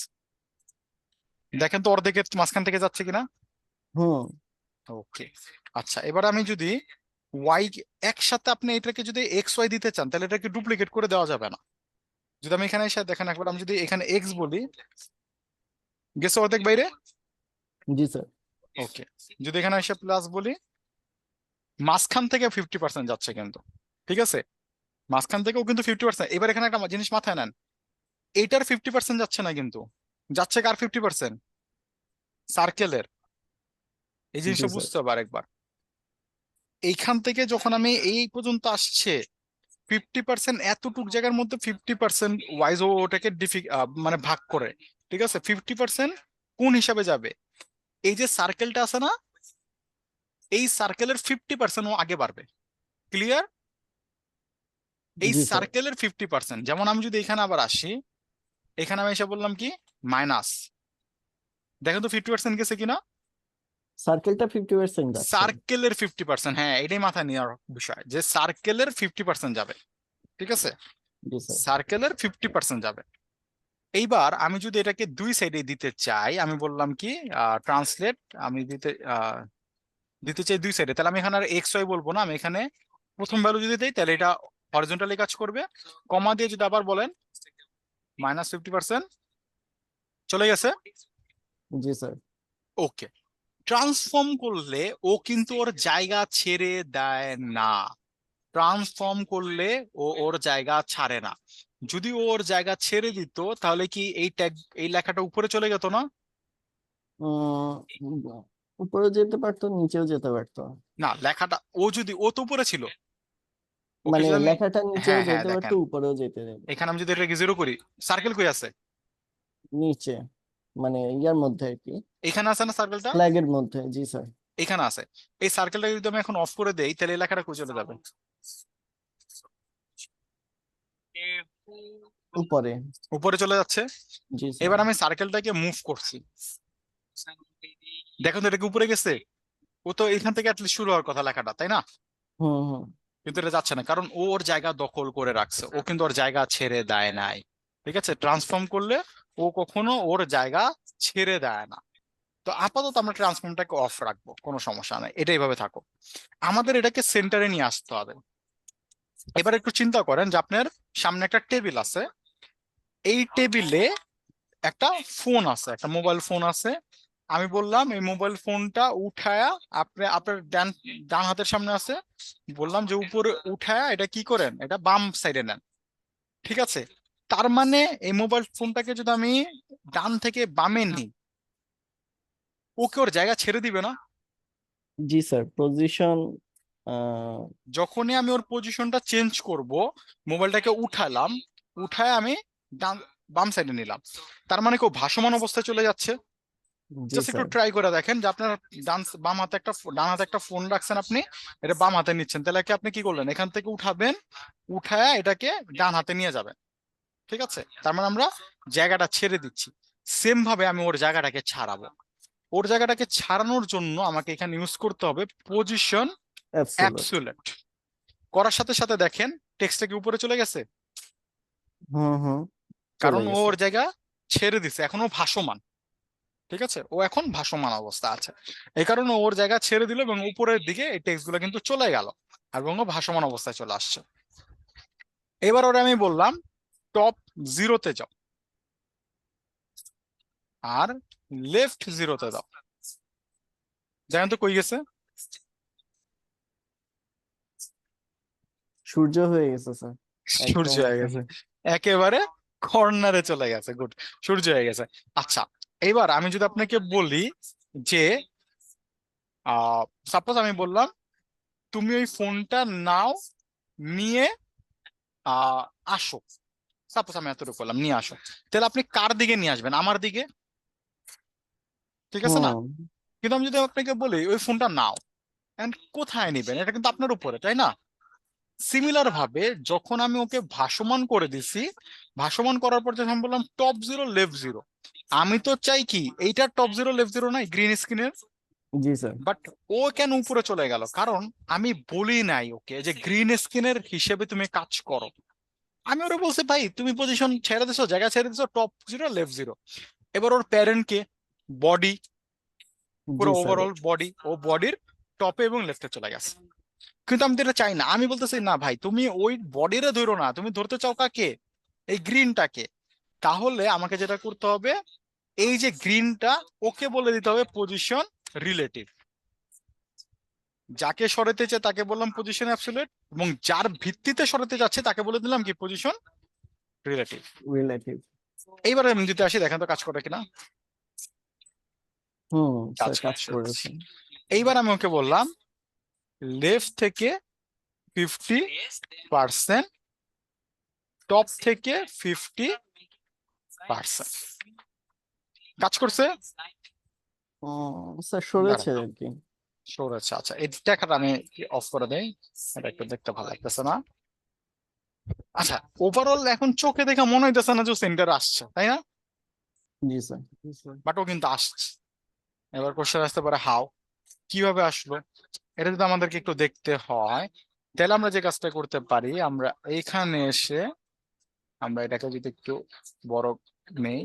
দেখেন তো অর্ধেকের মাঝখান থেকে যাচ্ছে কিনা। হুম, ওকে, আচ্ছা এবার আমি যদি ওয়াই একসাথে, আপনি এটাকে যদি এক্স ওয়াই দিতে চান তাহলে এটাকে ডুপ্লিকেট করে দেওয়া যাবে না। যদি আমি এখানে এসে দেখেন একবার, আমি যদি এখানে এক্স বলি, গেছে অর্ধেক বাইরে। জি স্যার। ওকে, যদি এখানে এসে প্লাস বলি, মাঝখান থেকে 50% যাচ্ছে কিন্তু, ঠিক আছে মাঝখান থেকেও কিন্তু 50%। এবার এখানে একটা জিনিস মাথায় নেন, এইটার 50% যাচ্ছে না কিন্তু, যাচ্ছে কার 50%? সার্কেলের। এই জি জিনিসটা স্যার। বুঝতে হবে আরেকবার। এইখান থেকে যখন আমি এই পর্যন্ত আসছে 50%, এতটুক জায়গার মধ্যে 50% ওয়াইজ ওটাকে মানে ভাগ করে, ঠিক আছে 50% কোন হিসাবে যাবে? এই যে সার্কেলটা আছে না, এই সার্কেলের 50% ও আগে বাড়বে। ক্লিয়ার? এই জি স্যার। সার্কেলের 50%, যেমন আমি যদি এখানে আবার আসি, এখানে আমি এসে বললাম কি মাইনাস, দেখেন তো 50% গেছে কিনা। সার্কেলটা 50% যাচ্ছে। সার্কেলের 50%, হ্যাঁ এটাই মাথায় নেওয়ার বিষয়, যে সার্কেলের 50% যাবে। ঠিক আছে, জি স্যার। সার্কেলের 50% যাবে। এইবার আমি যদি এটাকে দুই সাইডে দিতে চাই, আমি বললাম কি ট্রান্সলেট, আমি দিতে চাই দুই সাইডে, তাহলে আমি এখানে আর এক্স ওয়াই বলবো না, আমি এখানে প্রথম ভ্যালু যদি দেই তাহলে এটা হরিজন্টালি কাজ করবে, কমা দিয়ে যদি আবার বলেন -50% চলে গেছে। জি স্যার। ওকে, ট্রান্সফর্ম করলে ও কিন্তু ওর জায়গা ছেড়ে দেয় না, ট্রান্সফর্ম করলে ও ওর জায়গা ছাড়ে না। যদি ও ওর জায়গা ছেড়ে দিত তাহলে কি এই ট্যাগ, এই লেখাটা উপরে চলে যেত না? উম, উপরেও যেতে পারতো, নিচেও যেতে পারতো। না, লেখাটা ও তো উপরে ছিল, ওকে মানে যদি আমি, লেখাটা নিচেও হ্যাঁ হ্যাঁ যেতে পারতো, দেখেন, উপরেও যেতে দেবে। এখানে আমি যদি এটাকে জিরো করি, সার্কেল কই আছে? নিচে, মানে ইয়ার মধ্যে আর কি, এখানে আছে না সার্কেলটা? ফ্ল্যাগের মধ্যে। জি স্যার। এখানে আছে। এই সার্কেলটা যদি আমি এখন অফ করে দেই তাহলে এই লেখাটা কই চলে যাবে? উপরে। উপরে চলে যাচ্ছে। জি স্যার। এবার আমি সার্কেলটাকে মুভ করছি, দেখুন তো এটা কি উপরে গেছে? ও তো এখান থেকে অ্যাটলিস্ট শুরু হওয়ার কথা লেখাটা, তাই না? হুম হুম। কিন্তু এটা যাচ্ছে না, কারণ ও ওর জায়গা দখল করে রাখছে, ও কিন্তু ওর জায়গা ছেড়ে দেয় নাই। ঠিক আছে, ট্রান্সফর্ম করলে ও কখনো ওর জায়গা ছেড়ে দেয় না। তো আপাতত আমরা ট্রান্সফর্মটাকে অফ রাখবো, কোনো সমস্যা নাই, এটা এইভাবে থাকো। আমাদের এটাকে সেন্টারে নিয়ে আসতে হবে। এবার একটু চিন্তা করেন যে আপনার সামনে একটা টেবিল আছে, এই টেবিলে একটা ফোন আছে, একটা মোবাইল ফোন আছে। আমি বললাম এই মোবাইল ফোনটা উঠায়া আপনার ডান ডান হাতের সামনে আছে, বললাম যে উপরে উঠায়া এটা কি করেন, এটা বাম সাইডে নেন। ঠিক আছে, তার মানে এই মোবাইল ফোনটাকে যদি আমি ডান থেকে বামে নিই, ওকে ওর জায়গা ছেড়ে দিবে না? জি স্যার। পজিশন। যখনই আমি ওর পজিশনটা চেঞ্জ করব, মোবাইলটাকে উঠালাম, উঠায় আমি ডান বাম সাইডে নিলাম, তার মানে কেউ ভাসমান অবস্থায় চলে যাচ্ছে। জি জাস্ট একটু স্যার। ট্রাই করে দেখেন যে আপনার বাম হাতে ডান হাতে একটা ফোন রাখছেন, আপনি এটা বাম হাতে নিচ্ছেন, তাহলে কি আপনি কি করলেন, এখান থেকে উঠাবেন, উঠায় এটাকে ডান হাতে নিয়ে যাবেন। ঠিক আছে, তার মানে আমরা জায়গাটা ছেড়ে দিচ্ছি। সেম ভাবে আমি ওর জায়গাটাকে ছাড়াবো, ওর জায়গাটাকে ছাড়ানোর জন্য আমাকে এখানে ইউজ করতে হবে পজিশন অ্যাবসোলুট। অ্যাবসোলিউট। করার সাথে সাথে দেখেন টেক্সটটা কি উপরে চলে গেছে, হুম হুম। চলে কারণ ও গেছে। ওর জায়গা ছেড়ে দিছে, এখনো ভাসমান। ঠিক আছে, ও এখন ভাসমান অবস্থা আছে, এই কারণে ওর জায়গা ছেড়ে দিল এবং উপরের দিকে এই টেক্সট গুলো কিন্তু চলে গেল এবং ও ভাসমান অবস্থায় চলে আসছে। এবার ওরে আমি বললাম টপ 0-তে যাও আর লেফট 0-তে দাও, জানেন তো কই গেছে? সূর্য হয়ে গেছে স্যার। সূর্য একদম। হয়ে গেছে, একেবারে কর্নারে চলে গেছে, গুড, সূর্য হয়ে গেছে। আচ্ছা, এবার আমি যদি আপনাকে বলি যে সাপোজ আমি বললাম তুমি ওই ফোনটা নাও, নিয়ে আহ আসো, সাপোজ আমি এতটুকু বললাম নিয়ে আসো, তাহলে আপনি কার দিকে নিয়ে আসবেন, আমার দিকে, ঠিক আছে না? হুম। কিন্তু আমি যদি আপনাকে বলি ওই ফোনটা নাও, এন্ড কোথায় নিবেন, এটা কিন্তু আপনার উপরে, তাই না? সিমিলার ভাবে যখন আমি ওকে ভাসমান করে দিছি, ভাসমান করার পর যখন আমি বললাম টপ 0 লেফট 0, আমি তো চাই কি এইটা টপ 0 লেফট 0 নাই গ্রিন স্ক্রিনের, জি স্যার। বাট ও কেন উপরে চলে গেল, কারণ আমি বলি নাই ওকে যে গ্রিন স্ক্রিনের হিসেবে তুমি কাজ করো। আমি ওরা বলছি ভাই তুমি পজিশন ছেড়ে দিছো, জায়গা ছেড়ে দিছো, টপ 0 লেফট 0। এবার ওর প্যারেন্ট কে, বডি, পুরো জি স্যার। ওভারঅল বডি, ও বডির টপে এবং লেফটে চলে গেছে। কিন্তু আমি তো এটা চাই না, আমি বলতেছি না ভাই তুমি ওই বডিরে ধরো না, তুমি ধরতে চাও কাকে, এই গ্রিনটাকে। তাহলে আমাকে যেটা করতে হবে, এই যে গ্রিনটা, ওকে বলে দিতে হবে পজিশন রিলেটিভ, যাকে সরাতে চাই তাকে বললাম পজিশন অ্যাবসলিউট, এবং যার ভিত্তিতে সরাতে যাচ্ছে তাকে বলে দিলাম কি পজিশন রিলেটিভ। রিলেটিভ। এইবারে আমি যদি আসি দেখেন তো কাজ করে কিনা। হুম কাজ স্যার, কাজ করছে। করেছে। এইবার আমি ওকে বললাম লেফট থেকে 50%, টপ থেকে 50%। কাজ করছে? স্যার সরেছে দাঁড়ান, আর কি। শোর আছে, আচ্ছা এই দেখাটা আমি অফ করে দেই, এটা একটু দেখতে ভালো লাগতেছে না। আচ্ছা ওভারঅল এখন চোখে দেখে মনে হইতেছে না যে সেন্টার আসছে, তাই না? জি স্যার। বাট ও কিন্তু আসছে। এবার কোশ্চেন আসতে পারে হাউ, কিভাবে আসলো? এটা যদি আমাদেরকে একটু দেখতে হয়, তাহলে আমরা যে কাজটা করতে পারি, আমরা এইখানে এসে আমরা এটাকে যদি একটু বড় নেই,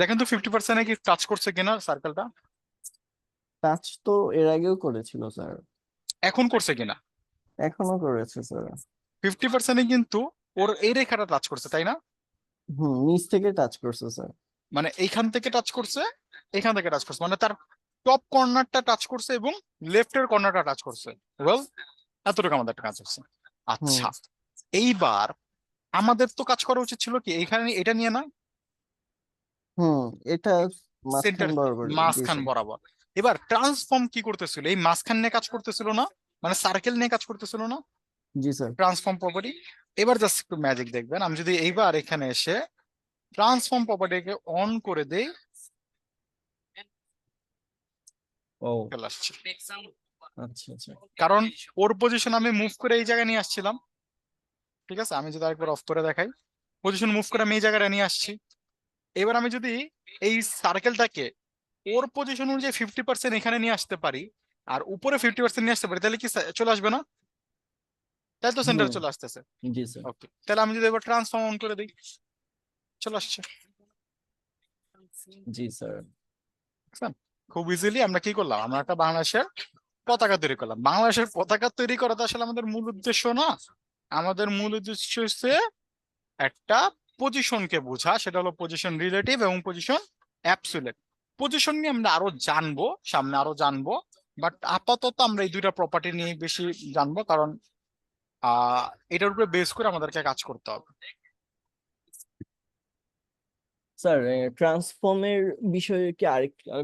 দেখেন তো 50% কি টাচ করছে কিনা সার্কেলটা, টাচ তো এর আগেও করেছিল স্যার, এখন করছে কিনা। এখনো করেছে স্যার। 50% কিন্তু ওর এই রেখাটা টাচ করছে, তাই না? নিচ থেকে টাচ করছে স্যার। মানে এইখান থেকে টাচ করছে, এখান থেকে টাচ করছে, মানে তার টপ কর্নারটা টাচ করছে এবং লেফটের কর্নারটা টাচ করছে। ওয়েল, এতটুকু আমাদের কাজ হচ্ছে। আচ্ছা এইবার আমাদের তো কাজ করা উচিত ছিল কি এইখানে এটা নিয়ে না, এটা সেন্টার মাঝখান বরাবর। জি মাঝখান স্যার। বরাবর। এবার ট্রান্সফর্ম কি করতেছিল, এই মাঝখান নিয়ে কাজ করতেছিল না, মানে সার্কেল নিয়ে কাজ করতেছিল না, জি স্যার। Transform property. এবার জাস্ট একটু ম্যাজিক দেখবেন, আমি যদি এইবার এখানে এসে ট্রান্সফর্ম প্রপার্টিকে অন করে দেই, ও চলে আসছে। Take some আচ্ছা আচ্ছা। কারণ ওর পজিশন আমি মুভ করে এই জায়গায় নিয়ে আসছিলাম, ঠিক আছে? আমি যদি আরেকবার অফ করে দেখাই, পজিশন মুভ করে আমি এই জায়গাটা নিয়ে আসছি। এবার আমি যদি এই সার্কেলটাকে ওর পজিশন অনুযায়ী 50% এখানে নিয়ে আসতে পারি, আর উপরে 50% নিয়ে আসতে পারি, তাহলে কি চলে আসবে না? তাই তো সেন্টার চলে আসতেছে। জি স্যার। ওকে, তাহলে আমি যদি এবার ট্রান্সফর্ম অন করে দিই, চলে আসছে। জি স্যার। বুঝছেন? খুব ইজিলি আমরা কি করলাম, আমরা একটা বাংলাদেশের পতাকা তৈরি করলাম। বাংলাদেশের পতাকা তৈরি করা তো আসলে আমাদের মূল উদ্দেশ্য না, আমাদের মূল উদ্দেশ্য হচ্ছে একটা পজিশনকে বোঝা, সেটা হলো পজিশন রিলেটিভ এবং পজিশন অ্যাবসলিউট। পজিশন নিয়ে আমরা আরো জানবো, সামনে আরো জানবো, বাট আপাতত আমরা এই দুইটা প্রপার্টি নিয়ে বেশি জানবো, কারণ এটার উপরে বেস করে আমাদেরকে কাজ করতে হবে। স্যার ট্রান্সফর্মের বিষয়ে কি আর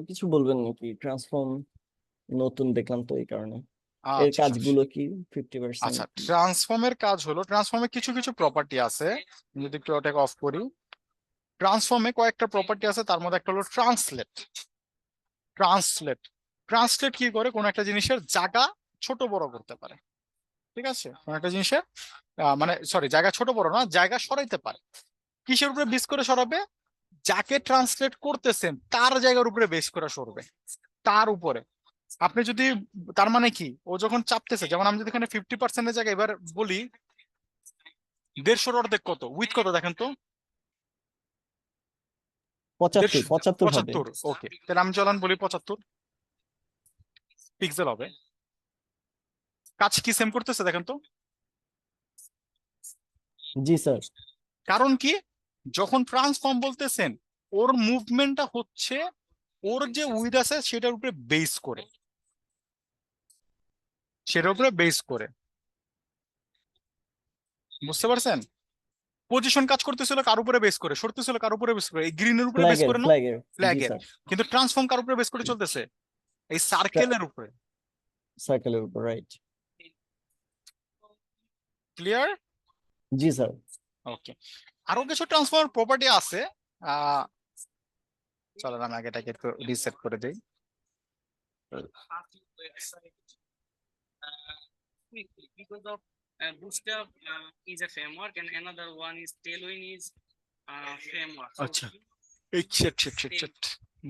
কিছু বলবেন নাকি? ট্রান্সফর্ম নতুন দেখলাম তো এই কারণে। এর আচ্ছা কাজগুলো কি 50%? আচ্ছা, ট্রান্সফর্মের কাজ হলো, ট্রান্সফর্মের কিছু কিছু প্রপার্টি আছে, যদি একটু ওটাকে অফ করি। ট্রান্সফর্মে কয়েকটা প্রপার্টি আছে, তার মধ্যে একটা হলো ট্রান্সলেট। ট্রান্সলেট ট্রান্সলেট কি করে, কোন একটা জিনিসের জায়গা ছোট বড় করতে পারে, ঠিক আছে? কোন একটা জিনিসের মানে সরি, জায়গা ছোট বড় না, জায়গা সরাইতে পারে। কিসের উপরে বেস করে সরাবে? যাকে ট্রান্সলেট করতেছেন তার জায়গার উপরে বেস করে সরবে, তার উপরে। আপনি যদি, তার মানে কি, ও যখন চাপতেছে, যেমন আমি যদি এখানে 50%-এর জায়গায় এবার বলি 150-র অর্ধেক কত, উইথ কত দেখেন তো? 75 হবে। 75। ওকে, তাহলে আমি চলেন বলি 75 পিক্সেল হবে। কাজ কি সেম করতেছে দেখেন তো? জি স্যার। কারণ কি, যখন ট্রান্সফর্ম বলতেছেন, ওর মুভমেন্টটা হচ্ছে ওর যে উইথ আছে সেটার উপরে বেস করে, সেটার উপরে বেস করে। বুঝতে পারছেন? পজিশন কাজ করতেছিল কার উপরে বেস করে, সরতেছিল কার উপরে বেস করে, এই গ্রিনের উপরে বেস করে না, ফ্ল্যাগের। জি ফ্ল্যাগের। স্যার। কিন্তু ট্রান্সফর্ম কার উপরে বেস করে চলতেছে, এই সার্কেলের উপরে। সার্কেলের উপর, রাইট। ক্লিয়ার? জি স্যার। ওকে, আরো কিছু ট্রান্সফর্ম প্রপার্টি আছে। চলেন আমি আগে এটাকে একটু রিসেট করে দিই। quickly because of Bootstrap is a framework and another one is Tailwind is framework. So আচ্ছা, you এই shit.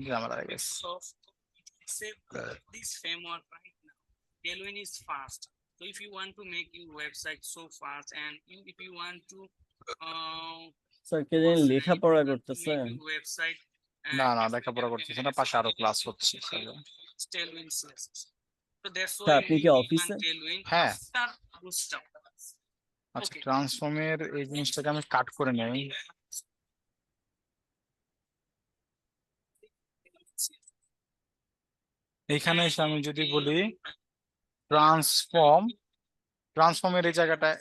Grammar, I guess. So say this framework right now, Tailwind is fast. So if you want to make your website so fast and if you want to sir কে জানি লেখাপড়া make করতেছে। your website না লেখাপড়া করতেছে না, পাশে আরো ক্লাস হচ্ছে। Tailwind CSS. So that's sir why আপনি we কি run অফিসে? Tailwind হ্যাঁ। after Bootstrap. আচ্ছা, Okay. ট্রান্সফর্মের এই জিনিসটাকে আমি কাট করে নেই। এইখানে এসে আমি যদি বলি ট্রান্সফর্মের এই জায়গাটায়,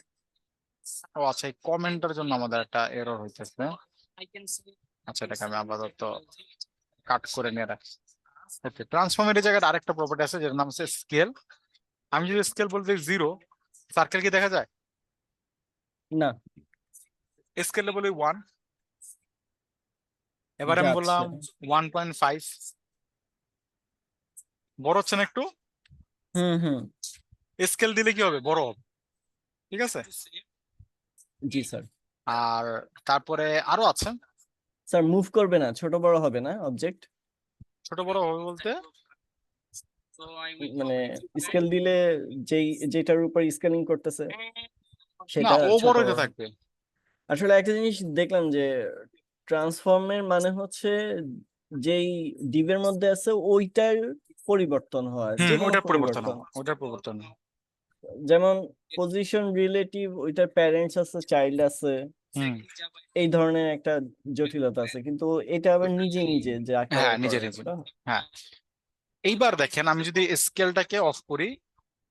ও আচ্ছা, এই কমেন্টের জন্য আমাদের একটা এরর হইতেছে। I can say আচ্ছা, এটাকে আমি আপাতত কাট করে নিয়ে রাখি। ওকে, ট্রান্সফর্মের জায়গায় আরেকটা প্রপার্টি আছে যেটার নাম হচ্ছে স্কেল। আমি যদি স্কেল বলতে 0, সার্কেল কি দেখা যায়? না, স্কেলে বলি 1, এবার আমি যাচ্ছে। বললাম 1.5, বড় হচ্ছে না একটু? হুম। স্কেল দিলে কি হবে? বড় হবে, ঠিক আছে? জি স্যার। আর তারপরে আরো আছে, স্যার মুভ করবে না, ছোট বড় হবে না অবজেক্ট? ছোট বড় হবে বলতে? So I will মানে go to স্কেল দিলে যেটার উপর স্কেলিং করতেছে না, সেটা ও ছোট বড় হতে বড় হবে। থাকবে। আসলে একটা জিনিস দেখলাম যে ট্রান্সফর্মের মানে হচ্ছে যেই ডিভের মধ্যে আছে ওইটার পরিবর্তন হয়, যে কোনো ওটার পরিবর্তন পরিবর্তন। হয়, ওটার পরিবর্তন হয়। যেমন পজিশন রিলেটিভ, ওইটার প্যারেন্টস আছে, চাইল্ড আছে, হুম, এই ধরনের একটা জটিলতা আছে, কিন্তু এটা আবার নিজে নিজে যে হ্যাঁ, আকারে নিজে করে, নিজে। তাই না? হ্যাঁ, এইবার দেখেন আমি যদি স্কেলটাকে অফ করি,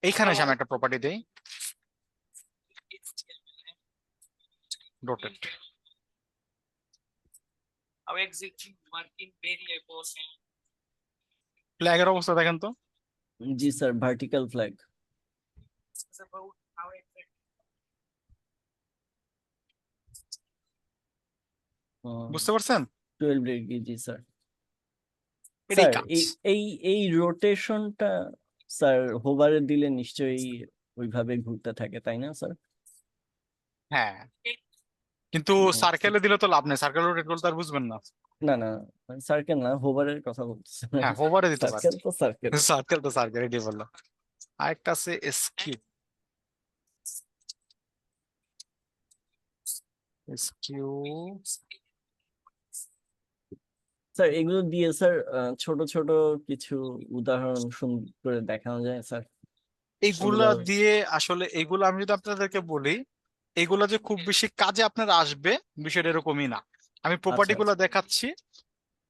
এইখানে এসে আমি একটা প্রপার্টি দেই, rotate. how exactly working variables and ফ্ল্যাগের অবস্থা দেখেন তো। জি sir, vertical flag. discuss about how exactly বুঝতে পারছেন? 12 ডিগ্রি, জি স্যার। এটাই স্যার কাজ। এই রোটেশনটা স্যার হোভারে দিলে নিশ্চয়ই ওইভাবে ঘুরতে থাকে, তাই না স্যার? হ্যাঁ, কিন্তু সার্কেলে দিলে তো লাভ নেই, সার্কেল রোটেট করলে তো আর বুঝবেন না। না, সার্কেল না, হোভারের কথা বলতেছি। হ্যাঁ, হোভারে দিতে পারে। সার্কেল তো সার্কেল। সার্কেল তো সার্কেল, এটাই বললাম। আরেকটা আছে স্কিউ। স্কিউ স্যার এগুলো দিয়ে স্যার ছোট ছোট কিছু উদাহরণ সুন্দর করে দেখানো যায় স্যার? এইগুলা এগুলো- দিয়ে আসলে, এগুলো আমি যদি আপনাদেরকে বলি, এগুলা যে খুব বেশি কাজে আপনার আসবে বিষয়টা এরকমই না। আমি প্রপার্টি গুলা দেখাচ্ছি,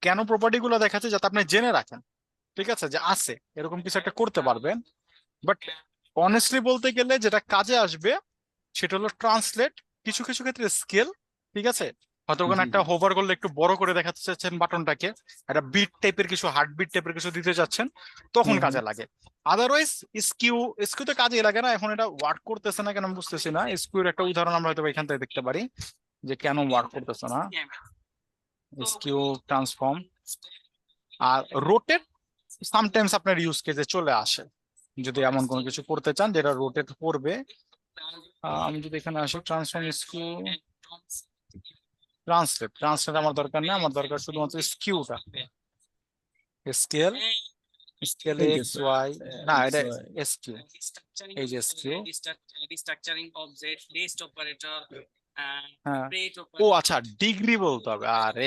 কেন প্রপার্টি গুলা দেখাচ্ছি যাতে আপনি জেনে রাখেন, ঠিক আছে, যে আছে এরকম কিছু একটা করতে পারবেন। বাট অনেস্টলি বলতে গেলে যেটা কাজে আসবে সেটা হলো ট্রান্সলেট, কিছু কিছু ক্ষেত্রে স্কেল, ঠিক আছে। হয়তো ওখানে জি, একটা জি। হোভার করলে একটু বড় করে দেখাতে চাচ্ছেন বাটনটাকে, একটা বিট টাইপের কিছু, হার্ট বিট টাইপের কিছু দিতে চাচ্ছেন, তখন হুম, কাজে লাগে। আদারওয়াইজ স্কিউ তো কাজে লাগে না। এখন এটা ওয়ার্ক করতেছে না কেন আমি বুঝতেছি না। স্কিউর একটা উদাহরণ আমরা হয়তো এখান থেকে দেখতে পারি যে কেন ওয়ার্ক করতেছে না। স্কিউ ট্রান্সফর্ম আর রোটেট সামটাইমস আপনার ইউজ কেসে চলে আসে, যদি এমন কোনো কিছু করতে চান যেটা রোটেট করবে। আমি যদি এখানে আসি ট্রান্সফর্ম স্কিউ, ট্রান্সলেট আমার দরকার নেই, আমার দরকার শুধুমাত্র স্কিউটা। স্কেল এই যে এক্স স্যার, ওয়াই, না X, এটা Y। এসকিউ, এই যে SQ restructuring object, list operator, and হ্যাঁ। rate ও operator. আচ্ছা, ডিগ্রি বলতে হবে। আরে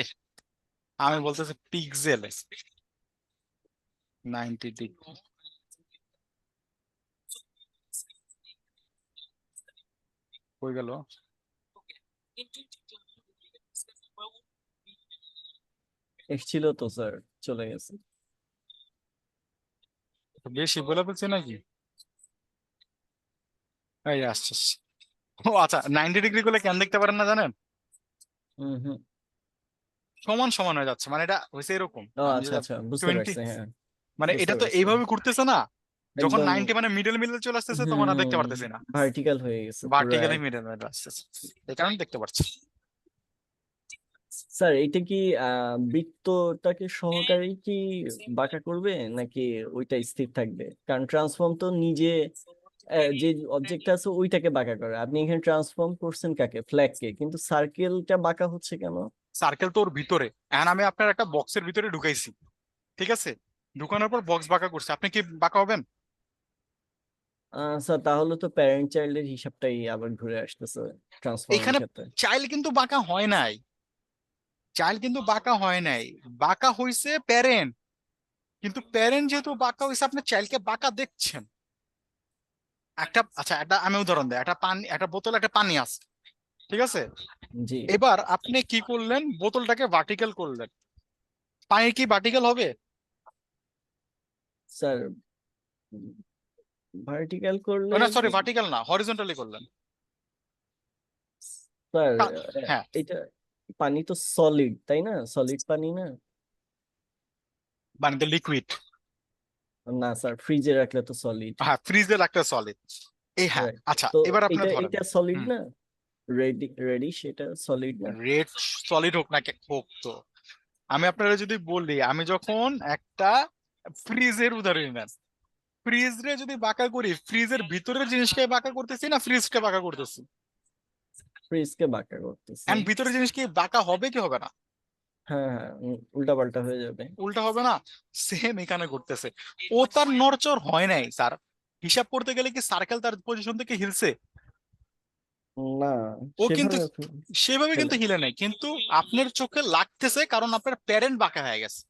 আমি বলতেছি পিক্সেল, 90 ডিগ্রি। হয়ে গেল। এসছিল তো স্যার, চলে গেছে। বেশি বলে বলছি নাকি? এই আসছে। ও আচ্ছা, 90 ডিগ্রি করলে কেন দেখতে পারেন না জানেন? হুম। সমান সমান হয়ে যাচ্ছে, মানে এটা হয়েছে এরকম। ও আমি আচ্ছা যদি আচ্ছা, বুঝতে 20, পারছি, হ্যাঁ। মানে বুঝতে এটা তো পারছি। এইভাবে ঘুরতেছে না, যখন একদম 90 মানে মিডল চলে আসতেছে তখন আর দেখতে পারতেছি না, ভার্টিক্যাল হয়ে গেছে পুরো ভার্টিক্যালি মিডল আসতেছে, এই কারণে দেখতে পাচ্ছি। স্যার এটা কি বৃত্তটাকে সহকারে কি বাঁকা করবে নাকি ওইটা স্থির থাকবে? কারণ ট্রান্সফর্ম তো নিজে যে অবজেক্ট আছে ওইটাকে বাঁকা করে। আপনি এখানে ট্রান্সফর্ম করছেন কাকে? ফ্ল্যাগকে, কিন্তু সার্কেলটা বাঁকা হচ্ছে কেন? সার্কেল তো ওর ভিতরে, এখন আমি আপনার একটা বক্সের ভিতরে ঢুকাইছি, ঠিক আছে, ঢুকানোর পর বক্স বাঁকা করছে, আপনি কি বাঁকা হবেন? স্যার তাহলে তো প্যারেন্ট চাইল্ডের হিসাবটাই আবার ঘুরে আসতেছে ট্রান্সফর্মের এখানে ক্ষেত্রে। চাইল্ড কিন্তু বাঁকা হয় নাই, চাইল্ড কিন্তু বাঁকা হয় নাই, বাঁকা হইছে প্যারেন্ট। কিন্তু প্যারেন্ট যেহেতু বাঁকা হইছে, আপনি চাইল্ডকে বাঁকা দেখছেন। আচ্ছা, একটা আমি উদাহরণ দেই, একটা পানি, একটা বোতলে একটা পানি আছে, ঠিক আছে। জি এবার আপনি কি করলেন, বোতলটাকে ভার্টিক্যাল করলেন, পানি কি ভার্টিক্যাল হবে? স্যার, ভার্টিক্যাল করলে না সরি, ভার্টিক্যাল না, হরিজন্টালি করলেন। স্যার হ্যাঁ, এটা পানি তো সলিড, তাই না? সলিড পানি না? মানে লিকুইড। না স্যার, ফ্রিজে রাখলে তো সলিড। হ্যাঁ, ফ্রিজে রাখতে সলিড। এই হ্যাঁ, রাইট। আচ্ছা তো এবার আপনি এটা ধরেন এটা সলিড হুম না? রেডি সেটা সলিড না? রেড সলিড হোক না হোক, তো আমি আপনারা যদি বলি, আমি যখন একটা ফ্রিজের উদাহরণ নেন, ফ্রিজে যদি বাঁকা করি, ফ্রিজের ভিতরের জিনিসকে বাঁকা করতেছি না ফ্রিজকে বাঁকা করতেছি? ফ্রিজকে বাঁকা করতেছি। এন্ড ভিতরের জিনিস কি বাঁকা হবে কি হবে না? হ্যাঁ হ্যাঁ, উল্টা পাল্টা হয়ে যাবে। উল্টা হবে না? সেম এখানে ঘটতেছে। ও তার নড়চড় হয় নাই স্যার, হিসাব করতে গেলে কি সার্কেল তার পজিশন থেকে হিলছে? না, ও কিন্তু সেভাবে সেভাবে হেলে কিন্তু হিলে নাই, কিন্তু আপনার চোখে লাগতেছে কারণ আপনার প্যারেন্ট বাঁকা হয়ে গেছে।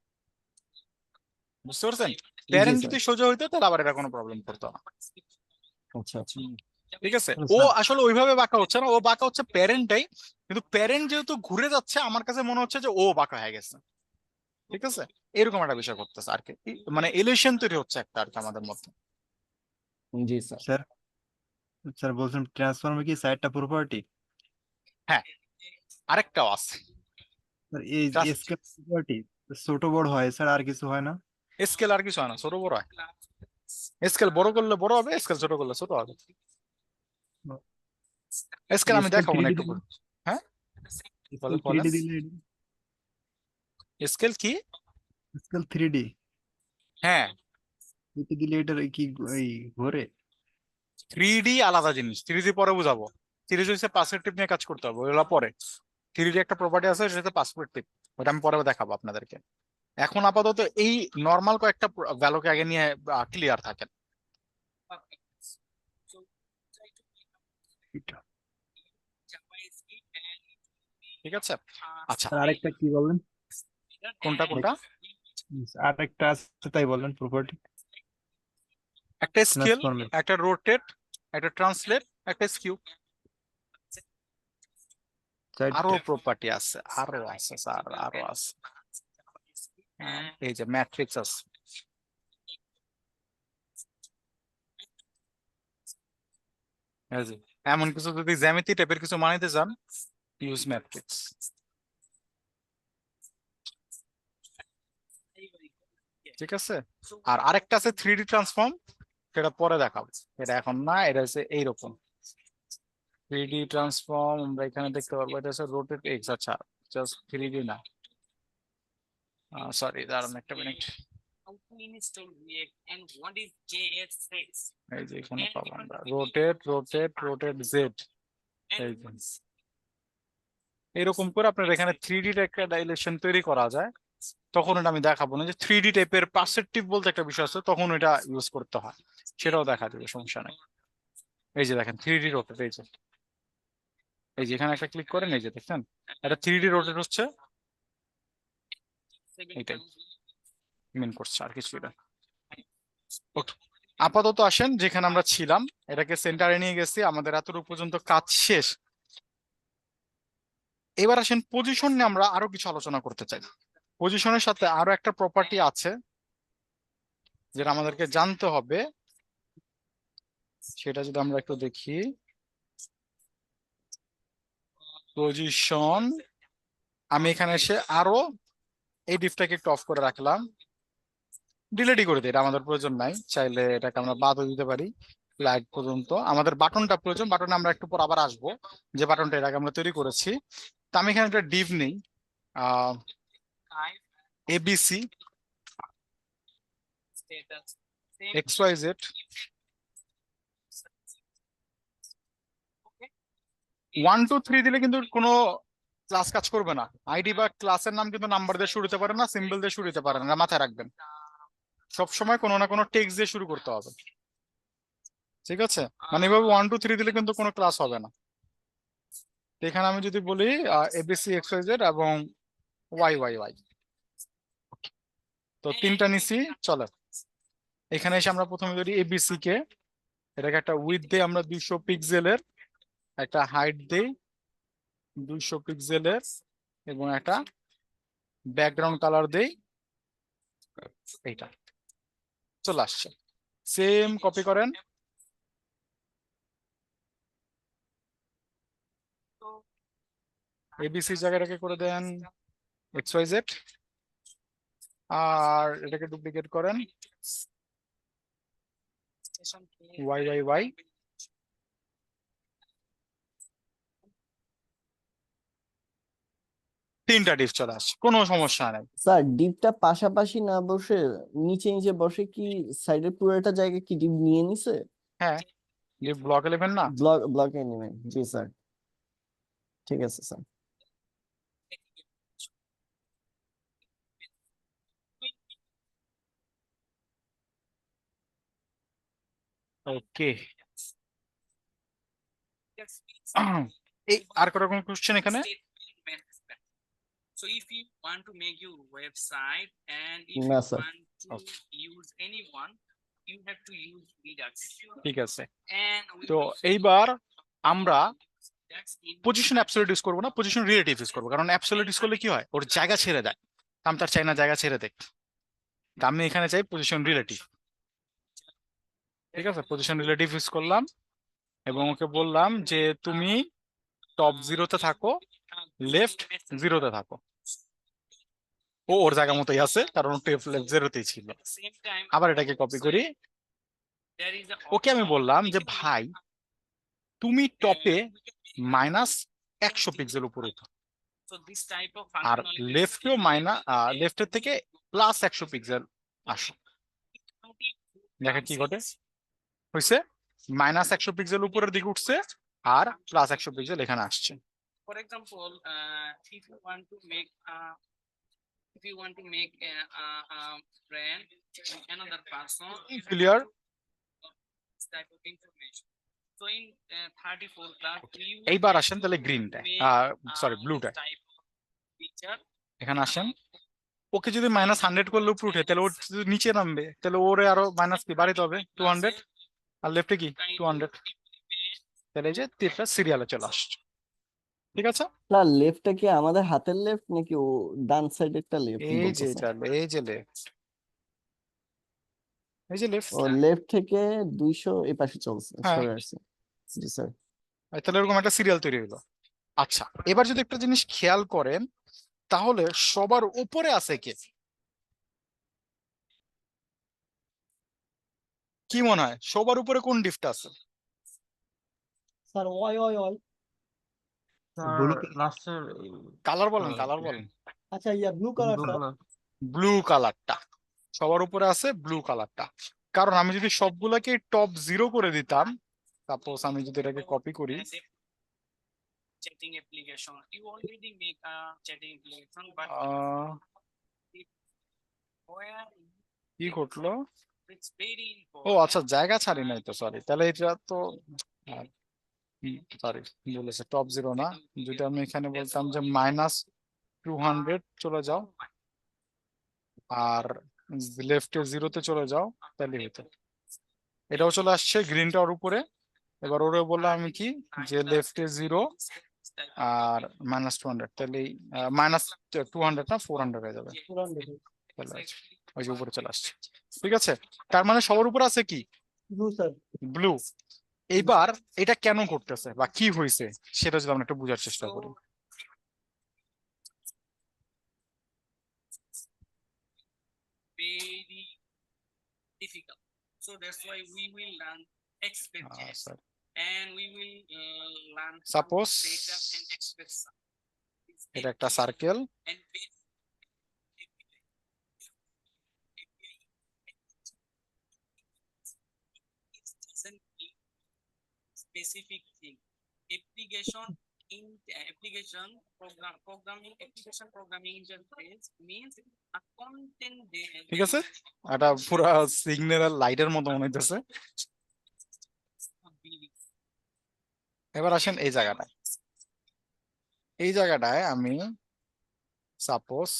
বুঝতে পারছেন? জি প্যারেন্ট স্যার। যদি সোজা হইতো তাহলে আবার এটা কোনো প্রবলেম করতো না। আচ্ছা আচ্ছা। ঠিক আছে, ও স্যার আসলে ওইভাবে বাঁকা হচ্ছে না, ও বাঁকা হচ্ছে প্যারেন্টটাই, কিন্তু প্যারেন্ট যেহেতু ঘুরে যাচ্ছে আমার কাছে মনে হচ্ছে যে ও বাঁকা হয়ে গেছে। ঠিক আছে, এরকম একটা বিষয় করতেছে আর কি, মানে এলিউশন তৈরি হচ্ছে একটা আর কি আমাদের মধ্যে। জি স্যার। স্যার স্যার বলছেন ট্রান্সফর্মে কি চারটা প্রপার্টি? হ্যাঁ, আরেকটাও আছে। স্যার এই স্কেল প্রপার্টি ছোট বড় হয় স্যার, আর কিছু হয় না? স্কেল আর কিছু হয় না, ছোট বড় হয়। স্কেল বড় করলে বড় হবে, স্কেল ছোট করলে ছোট হবে। স্কেল আমি স্কেল দেখাবো না 3D একটু দিলে, পরে। হ্যাঁ স্কেল বলেন 3D দিলে, স্কেল কি? স্কেল 3D হ্যাঁ, দিলে এটার কি এই ঘোরে? 3D আলাদা জিনিস, 3D পরে বুঝাবো। 3D হচ্ছে পার্সপেক্টিভ নিয়ে কাজ করতে হবে, ওগুলো পরে। 3D একটা প্রপার্টি আছে সেটা পার্সপেক্টিভ, ওটা আমি পরে দেখাবো আপনাদেরকে। এখন আপাতত এই নর্মাল কয়েকটা ভ্যালুকে আগে নিয়ে ক্লিয়ার থাকেন। এটা ঠিক আছে, আচ্ছা স্যার আরেকটা কি বললেন? কোনটা কোনটা? আরেকটা আছে তাই বললেন প্রপার্টি একটা স্কেল, ট্রান্সফর্মের একটা রোটেট, একটা ট্রান্সলেট, একটা স্কিউ। আরো চারটা। প্রপার্টি আছে, আরো আছে স্যার, আরো আছে। এই যে ম্যাট্রিক্স আছে, এই যে এমন কিছু যদি জ্যামিতি টাইপের কিছু বানাইতে চান, ইউজ ম্যাট্রিক্স। ঠিক আছে, আর আরেকটা আছে 3D ট্রান্সফর্ম, সেটা পরে দেখাবো, এটা এখন না, এটা হচ্ছে এইরকম 3D ট্রান্সফর্ম। আমরা এখানে দেখতে পারবো এটা হচ্ছে রোটেট এক্স। আচ্ছা, জাস্ট 3D না, সরি দাঁড়ান একটা minute. How to install React and what is JS6 এই যে এখানে পাবো আমরা রোটেট রোটেট রোটেট জেড। এই যে এরকম করে আপনার এখানে 3D একটা ডাইলেশন তৈরি করা যায়। তখন এটা আমি দেখাবো না যে 3D টাইপের পার্সপেক্টিভ বলতে একটা বিষয় আছে, তখন এটা ইউজ করতে হয়, সেটাও দেখা যাবে, সমস্যা নাই। এই যে দেখেন 3D রোটেট, এই যে এই যে এখানে একটা ক্লিক করেন, এই যে দেখছেন এটা 3D রোটেট হচ্ছে, এটাই মেন করছে, আর কিছু এটা। ওকে, আপাতত আসেন যেখানে আমরা ছিলাম, এটাকে সেন্টারে নিয়ে গেছি, আমাদের এতটুকু পর্যন্ত কাজ শেষ। এবার আসেন পজিশন নিয়ে আমরা আরো কিছু আলোচনা করতে চাই। পজিশনের সাথে আরো একটা প্রপার্টি আছে যেটা আমাদেরকে জানতে হবে, সেটা যদি আমরা একটু দেখি। পজিশন, আমি এখানে এসে আরো এই ডিপটাকে একটু অফ করে রাখলাম, ডিলেটই করে দিই, এটা আমাদের প্রয়োজন নাই, চাইলে এটাকে আমরা বাদও দিতে পারি। ফ্ল্যাগ পর্যন্ত আমাদের বাটনটা প্রয়োজন, বাটনে আমরা একটু পর আবার আসবো, যে বাটনটা এর আগে আমরা তৈরি করেছি। তো আমি এখানে একটা ডিভ নেই, এবিসি status XYZ 1 2 3 দিলে কিন্তু কোনো ক্লাস কাজ করবে না। আইডি বা ক্লাসের নাম কিন্তু নাম্বার দিয়ে শুরু হতে পারে না, সিম্বল দিয়ে শুরু হতে পারে না, মাথায় রাখবেন। সবসময় কোনো না কোনো টেক্সট দিয়ে শুরু করতে হবে। ঠিক আছে, মানে এভাবে 1 2 3 দিলে কিন্তু কোনো ক্লাস হবে না। তো এখানে আমি যদি বলি এবিসি XYZ এবং YYY, তো তিনটা নিছি, চলো এখানে এসে আমরা প্রথমে ধরি এবিসি কে, এটাকে একটা উইথ দেই আমরা 200 পিক্সেলের, একটা হাইট দেই 200 পিক্সেলের, এবং একটা ব্যাকগ্রাউন্ড কালার দেই এইটা, চলে আসছে। সেম কপি করেন, এবিসি জায়গাটাকে করে দেন XYZ, আর এটাকে ডুপ্লিকেট করেন, y. তিনটা ডিপ চলে আসছে, কোনো সমস্যা নেই। স্যার ডিপটা পাশাপাশি না বসে নিচে নিচে বসে কি সাইডের পুরোটা জায়গা কি ডিপ নিয়ে নিছে? হ্যাঁ, ডিপ ব্লক 11 না? ব্লকে নেবেন, জি স্যার, ঠিক আছে স্যার। ওকে, এই আর কোনো রকম কোশ্চেন এখানে? So if you want to make your website and if No, you sir. want to Okay. use anyone, you have to use Redux. ঠিক আছে, And we তো will এইবার আমরা Redux in position absolute use করবো না, পজিশন রিলেটিভ ইউজ করবো, কারণ অ্যাবসলিউট ইউজ করলে কি হয়, ওর জায়গা ছেড়ে দেয়। আমি তার চাই না জায়গা ছেড়ে দেখ, আমি এখানে চাই পজিশন রিলেটিভ। ঠিক আছে, পজিশন রিলেটিভ ইউজ করলাম এবং ওকে বললাম যে তুমি টপ 0-তে থাকো, লেফট 0-তে থাকো। ও ওর জায়গা মতোই আছে, কারণ লেফট 0-তেই ছিল। at the same time আবার এটাকে কপি করি, there is a ওকে আমি বললাম যে ভাই তুমি টপে -100 পিক্সেল উপরে উঠো, so this type of R functionality লেফটেও লেফটের থেকে +100 পিক্সেল আসো। দেখেন কি ঘটে, হয়েছে -100 পিক্সেল উপরের দিকে উঠছে আর +100 পিক্সেল এখানে আসছে। for example if you want to make a brand with another person Clear? this type of information. So in 34 class we will এইবার আসেন তাহলে গ্রিনটা, সরি ব্লুটা, this type of feature এখানে আসেন। ওকে যদি -100 করলে উপরে উঠে, তাহলে ওর যদি নিচে নামবে, তাহলে ওরে আরো মাইনাস কি বাড়াইতে হবে 200, আর লেফটে কি 200, তাহলে এই যে তিনটা সিরিয়ালে চলে আসছে। ঠিক আছে, না লেফটটা কি আমাদের হাতের লেফট নাকি ও ডান সাইডেরটা লেফট এই যে বলতেছে? এটা, এই যে লেফট, এই যে লেফট। ও লেফট থেকে 200 এই পাশে চলছে, হ্যাঁ। সরে আসছে, জি স্যার। তাহলে এরকম একটা সিরিয়াল তৈরি হলো। আচ্ছা, এবার যদি একটা জিনিস খেয়াল করেন, তাহলে সবার উপরে আছে কে? কি মনে হয় সবার উপরে কোন ডিপটা আছে? স্যার ওই ব্লু কালার বলেন, কালার বলেন। আচ্ছা ব্লু কালার স্যার। ব্লু কালারটা সবার উপরে আছে, ব্লু কালারটা। কারণ আমি যদি সবগুলোকে টপ 0 করে দিতাম, সাপোজ আমি যদি এটাকে কপি করি, chatting application you already make a chatting application but where কি ঘটলো? it's very ও important আচ্ছা, জায়গা ছাড়ি নাই তো, সরি। তাহলে এটা তো সরি বলেছে টপ 0 না। যদি আমি এখানে বলতাম যে -200 চলে যাও আর লেফটে 0-তে চলে যাও, তাহলে হতো। এটাও চলে আসছে গ্রিনটার উপরে। এবার ওরে বললাম আমি কি, যে লেফটে 0 আর -200, তাহলে -200 না 400 হয়ে যাবে। তাহলে ওই যে উপরে চলে আসছে। ঠিক আছে, তার মানে সবার উপরে আছে কি? Blue sir. ব্লু। এইবার এটা কেন করতেছে বা কি হয়েছে সেটা যদি আমরা একটু বোঝার চেষ্টা করি। very difficult so that's why we will learn XPath sir and we will learn Suppose data and express এটা একটা circle, and base it doesn't mean specific thing application in application programming interface means a content ঠিক আছে, এটা পুরো সিগন্যাল লাইটের মতো মনে হইতেছে। এবার আসেন এই জায়গাটায়, এই জায়গাটায় আমি সাপোজ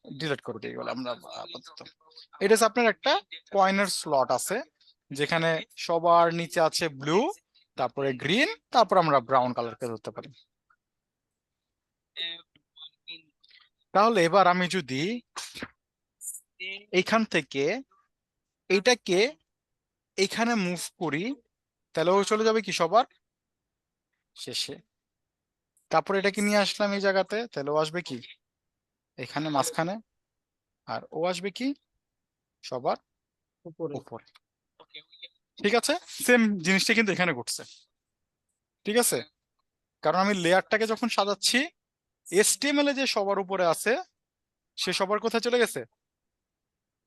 ডিলিট করে দিই বলে আমরা আপাতত। এটা হচ্ছে আপনার একটা কয়েনের স্লট আছে, যেখানে সবার নিচে আছে ব্লু, তারপরে গ্রিন, তারপর আমরা ব্রাউন কালারকে ধরতে পারি। তাহলে এবার আমি যদি এইখান থেকে এইটাকে এইখানে মুভ করি, তাহলে ও চলে যাবে কি সবার শেষে। তারপর এটাকে নিয়ে আসলাম এই জায়গাতে, তাহলে ও আসবে কি এখানে মাঝখানে। আর ও আসবে কি সবার উপরে উপরে। ঠিক আছে, সেম জিনিসটা কিন্তু এখানে ঘটছে। ঠিক আছে, কারণ আমি লেয়ারটাকে যখন সাজাচ্ছি HTML এ যে সবার উপরে আছে সে সবার কোথায় চলে গেছে,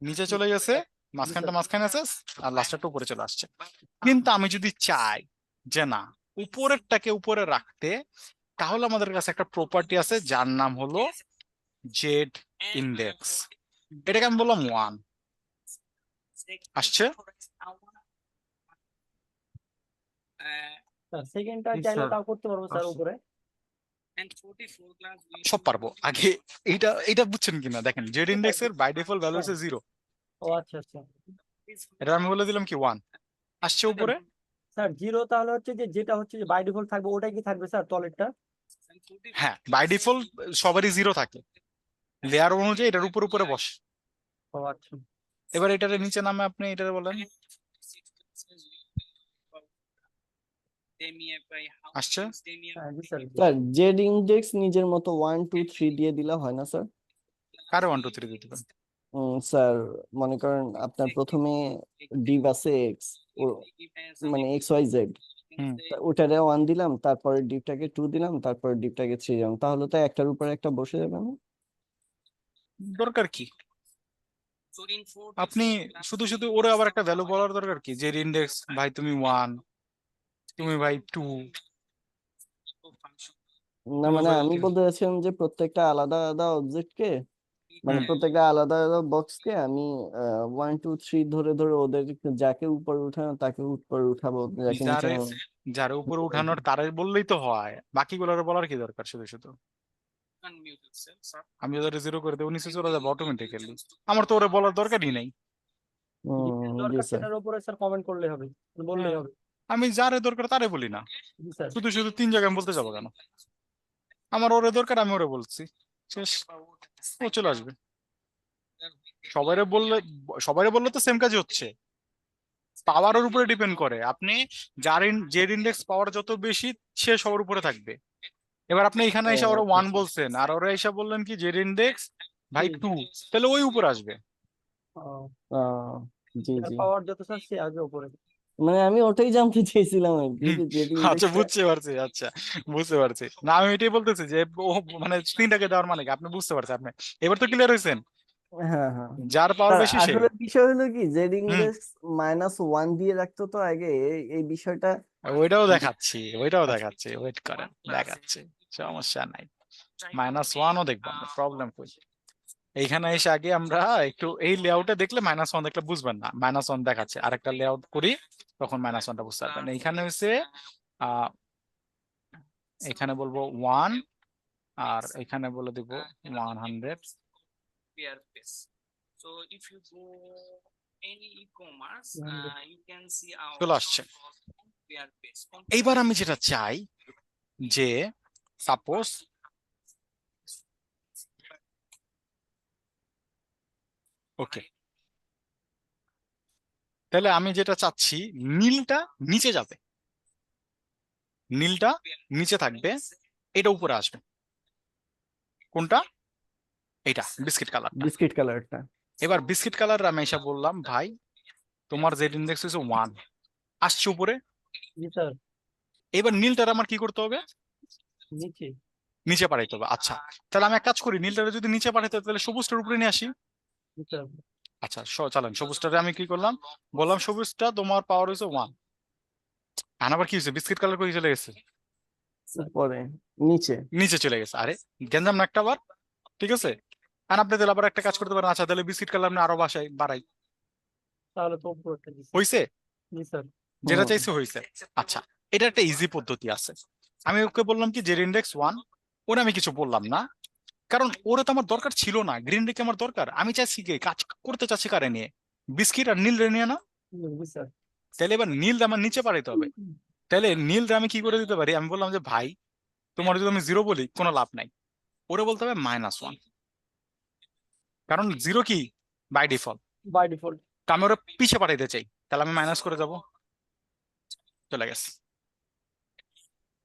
নিচে চলে গেছে, মাঝখানটা মাঝখানে আছে, আর লাস্টটা উপরে চলে আসছে। কিন্তু আমি যদি চাই যে না উপরেরটাকে উপরে রাখতে, তাহলে আমাদের কাছে একটা প্রপার্টি আছে যার নাম হলো জেড ইন্ডেক্স। এটাকে আমি বললাম 1 আসছে। Uh, সেকেন্ডটা জি, চাইলে স্যার। তাও করতে পারবো স্যার আসছে। উপরে। and 44 class we সব পারবো। আগে এটা বুঝছেন কিনা দেখেন, জেড ইন্ডেক্স এর বাই ডিফল্ট ভ্যালু হচ্ছে 0, ও আচ্ছা আচ্ছা এটা আমি বলে দিলাম কি 1 আসছে উপরে। স্যার জিরো তাহলে হচ্ছে যে যেটা হচ্ছে যে বাই ডিফল্ট থাকবে ওটাই কি থাকবে স্যার তলেরটা? হ্যাঁ, বাই ডিফল্ট সবারই 0 থাকে, লেয়ার অনুযায়ী এটার উপর উপরে বসে। ও আচ্ছা এবার এটার নিচে নামে আপনি এটার বলেন আসছে। হ্যাঁ জি স্যার। স্যার জেড ইন্ডেক্স নিজের মতো 1 2 3 দিয়ে দিলে হয় না স্যার? কারে 1 2 3 দিতে পারেন? স্যার মনে করেন আপনার প্রথমে ডিভ আছে এক্স, মানে এক্স ওয়াই জেড, হুম। ওটারে 1 দিলাম, তারপরে ডিভটাকে 2 দিলাম, তারপরে ডিভটাকে 3 দিলাম, তাহলে তো একটার উপরে একটা বসে যাবে না? দরকার কি আপনি শুধু শুধু ওরে আবার একটা ভ্যালু বলার দরকার কি, যে ইন্ডেক্স ভাই তুমি 1, তুমি ভাই 2, না তুমি মানে ভাই আমি 3। বলতে চাচ্ছিলাম যে প্রত্যেকটা আলাদা আলাদা অবজেক্টকে, মানে হুম। প্রত্যেকটা আলাদা আলাদা বক্সকে আমি 1 2 3 ধরে ধরে ওদের যাকে উপরে উঠানো তাকে উপরে উঠাবো, যাকে নিচে যারে নামাবো। যার উপরে উঠানোর তারে বললেই তো হয়, বাকিগুলোর বলার কি দরকার শুধু শুধু। আমি ওদের 0 করে দেবো, নিচে চলে যাবো অটোমেটিক্যালি, আমার তো ওরে বলার দরকারই নেই। জি দরকার স্যার। সেটার উপরে স্যার কমেন্ট করলে হবে, বললেই হ্যাঁ, হবে। আমি যারে দরকার তারে বলি না, জি স্যার। শুধু শুধু 3 জায়গায় আমি বলতে যাবো কেন? আমার ওরে দরকার, আমি ওরে বলছি, শেষ, ও চলে আসবে। সবাইরে বললে তো সেম কাজই হচ্ছে, পাওয়ারের উপরে ডিপেন্ড করে। আপনি জেড ইন্ডেক্স পাওয়ার যত বেশি সে সবার উপরে থাকবে। এবার আপনি এখানে এসে ওরা 1 বলছেন, আর ওরা এসে বললেন কি জেড ইন্ডেক্স ভাই 2, তাহলে ওই উপরে আসবে। জি জি, পাওয়ার যত স্যার সে আগে উপরে। মানে আমি ওটাই জানতে চাইছিলাম আর কি, হুম, যে জেড আচ্ছা ইন্ডেক্সটা। বুঝতে পারছি, আচ্ছা বুঝতে পারছি। না আমি এটাই বলতেছি যে ও মানে স্ক্রিনটাকে দেওয়ার মানে কি, আপনি বুঝতে পারছেন আপনি, এবার তো ক্লিয়ার হয়েছেন, হ্যাঁ হ্যাঁ। যার পাওয়ার আর বেশি সেই। আসলে বিষয় হলো কি, জেড হুম, ইন্ডেক্স -1 দিয়ে রাখতো তো আগে, এই বিষয়টা। ওইটাও দেখাচ্ছি, ওইটাও আচ্ছা, দেখাচ্ছি, ওয়েট করেন দেখাচ্ছি, সমস্যা নাই। -1ও দেখবো আমরা, প্রবলেম কই। এইখানে এসে আগে আমরা একটু এই লেআউটে দেখলে -1 দেখলে বুঝবেন না, -1 দেখাচ্ছে, আরেকটা লেআউট করি তখন -1টা বুঝতে পারবেন। এইখানে হচ্ছে আহ এখানে বলবো 1, আর এখানে বলে দিব 100। চলে আসছে। এইবার আমি যেটা চাই যে সাপোজ ওকে, তাহলে আমি যেটা চাচ্ছি নীলটা নিচে যাবে, নীলটা নিচে থাকবে, এটা উপরে আসবে। কোনটা? এটা বিস্কিট কালারটা। বিস্কিট কালারটা। এবার বিস্কিট কালার আমি এসে বললাম ভাই তোমার জেড ইন্ডেক্স হচ্ছে 1 আসছে উপরে। জি স্যার। এবার নীলটার আমার কি করতে হবে? নিচে। নিচে পাঠাইতে হবে। আচ্ছা, তাহলে আমি এক কাজ করি, নীলটারে যদি নিচে পাঠাইতে হয়, তাহলে সবুজটার উপরে নিয়ে আসি। জি স্যার। আচ্ছা চালান, সবুজটারে আমি কি করলাম, বললাম সবুজটা তোমার পাওয়ার হয়েছে 1, আর আবার কি হয়েছে, বিস্কিট কালার করে চলে গেছে, পরে নিচে। নিচে চলে গেছে। আরে গেঞ্জাম না একটা বার, ঠিক আছে। আর আপনি তাহলে আবার একটা কাজ করতে পারেন, আচ্ছা তাহলে বিস্কিট কালার আপনি আরো বাড়াই, তাহলে তো উপরে। হইছে, জি স্যার। যেটা চাইছে হইছে। আচ্ছা, এটা একটা ইজি পদ্ধতি আছে। আমি ওকে বললাম কি জেড ইন্ডেক্স 1, ওরা আমি কিছু বললাম না, কারণ ওরা তো আমার দরকার ছিল না, গ্রিন রেখে আমার দরকার, আমি চাইছি কি কাজ করতে চাচ্ছি কারে নিয়ে, বিস্কিট আর নীল রে নিয়ে না। জি স্যার। তাহলে এবার নীল আমার নিচে পাঠাইতে হবে। তাহলে নীল আমি কি করে দিতে পারি, আমি বললাম যে ভাই তোমার যদি আমি 0 বলি কোনো লাভ নাই, ওরে বলতে হবে -1, কারণ 0 কি বাই ডিফল্ট। By default. আমি ওরা পিছে পাঠাইতে চাই, তাহলে আমি মাইনাস করে যাব, চলে গেছে।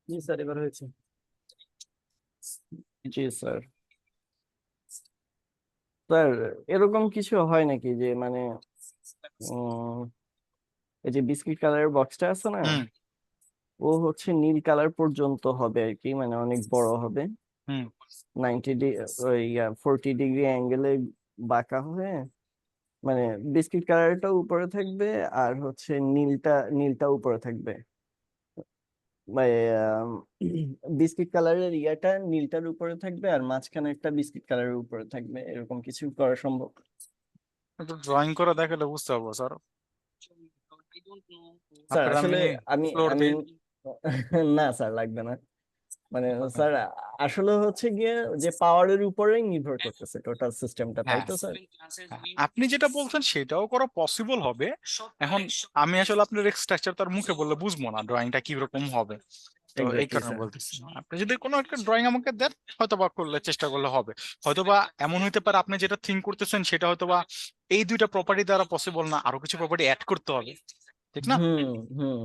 জি স্যার এবার হয়েছে। জি স্যার। স্যার এরকম কিছু হয় নাকি যে মানে এই যে বিস্কিট কালারের বক্সটা আছে না, হুম ও হচ্ছে নীল কালার পর্যন্ত হবে আর কি, মানে অনেক বড় হবে, হুম 40 ডিগ্রি অ্যাঙ্গেলে বাঁকা হয়ে, মানে বিস্কিট কালারটা উপরে থাকবে আর হচ্ছে নীলটা উপরে থাকবে, বিস্কিট কালারের ইয়াটা নীলটার উপরে থাকবে আর মাঝখানে একটা বিস্কিট কালারের উপরে থাকবে, এরকম কিছু করা সম্ভব? একটু ড্রয়িং করে দেখালে বুঝতে পারবো sir. I don't know. Sir আপনার আসলে আমি আমি ফ্লোর আমি দিই। না স্যার লাগবে না, মানে Okay. স্যার আসলে হচ্ছে গিয়ে যে পাওয়ারের উপরেই নির্ভর করতেছে টোটাল সিস্টেমটা, তাই হ্যাঁ তো স্যার? হ্যাঁ, আপনি যেটা বলছেন সেটাও করা পসিবল হবে। এখন আমি আসলে আপনার স্ট্রাকচার তার মুখে বললে বুঝবো না ড্রয়িংটা কি রকম হবে, তো এই এক্স্যাক্টলি কারণে স্যার। বলতেছি। আপনি যদি কোনো একটা ড্রয়িং আমাকে দেন, হয়তো বা করলে চেষ্টা করলে হবে। হয়তোবা এমন হইতে পারে আপনি যেটা থিঙ্ক করতেছেন সেটা হয়তোবা এই দুইটা প্রপার্টি দ্বারা পসিবল না, আরো কিছু প্রপার্টি অ্যাড করতে হবে, ঠিক না? হুম হুম,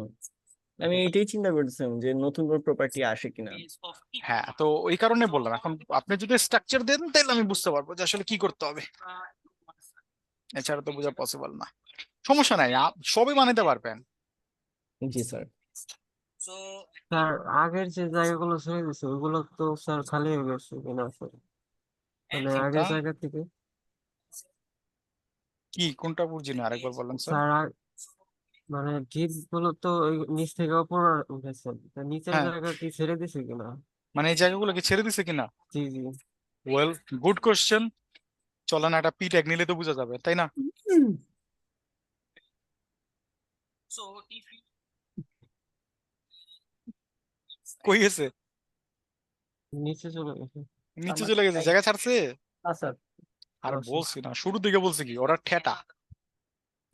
আমি এটাই চিন্তা করতেছিলাম যে নতুন কোনো প্রপার্টি আসে কিনা। হ্যাঁ, তো ওই কারণে বললাম এখন আপনি যদি স্ট্রাকচার দেন তাহলে আমি বুঝতে পারবো যে আসলে কি করতে হবে, এছাড়া তো বোঝা পসিবল না। সমস্যা নাই, সবই বানাতে পারবেন। জি স্যার। So স্যার আগের যে জায়গাগুলো ছেড়ে দিছে ওইগুলো তো স্যার খালি হয়ে গেছে কিনা স্যার, মানে আগের কোনটা জায়গা থেকে। কি কোনটা বুঝি না, আরেকবার বললেন স্যার। স্যার মানে ঢিপ গুলো তো ওই নিচ থেকে উপর উঠেছে, তা নিচের হ্যাঁ, জায়গা কি ছেড়ে দিছে কিনা? মানে এই জায়গাগুলোকে ছেড়ে দিছে কিনা? জি জি। Well, good question. চলেন একটা পি ট্যাগ নিলে তো বোঝা যাবে, তাই না? so if you কই গেছে? নিচে চলে গেছে। নিচে চলে গেছে, জায়গা ছাড়ছে। স্যার আর অবশ্যই। বলছি না, শুরু দিকে বলছি কি ওরা ঠেটা,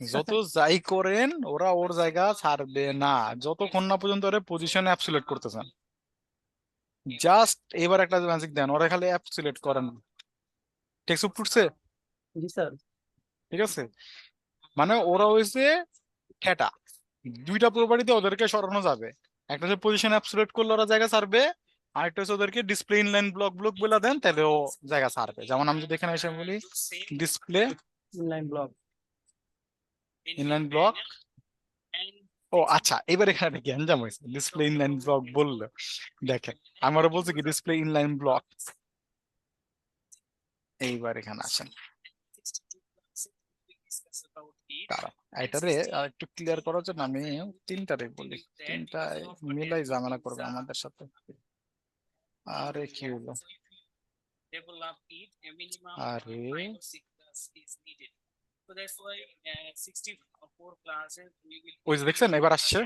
যত যাই করেন ওরা ওর জায়গা ছাড়বে না যতক্ষণ না পর্যন্ত ওরা পজিশন অ্যাবসলিউট করতেছেন। জাস্ট এবার একটা ম্যাজিক দেন, ওরা খালি অ্যাবসলিউট করেন। টেক্সট উঠছে, জি স্যার। ঠিক আছে? মানে ওরা হইছে ঠেটা, দুইটা প্রপার্টিতে ওদেরকে সরানো যাবে। একটা হচ্ছে পজিশন অ্যাবসলিউট করলে ওরা জায়গা ছাড়বে, আর একটা হচ্ছে ওদেরকে ডিসপ্লে ইনলাইন ব্লক ব্লক বলে দেন তাহলে ও জায়গা ছাড়বে। যেমন আমি যদি এখানে এসে বলি display inline block. Inline block, ও আচ্ছা, এবার এখানে একটা গ্যাঞ্জাম হয়েছে, ডিসপ্লে ইনলাইন ব্লক বললো। দেখেন আমারও বলছে কি ডিসপ্লে ইনলাইন ব্লক। এইবার এখানে আসেন, দাঁড়াও, এটারে আর একটু ক্লিয়ার করার জন্য আমি তিনটারে বলি, তিনটায় মিলাই ঝামেলা করবে আমাদের সাথে। আরে কি হলো, develop it, a minimum আরে 5 or 6 class is needed. So that's why 64 classes we will ওই যে দেখছেন এবার আসছে,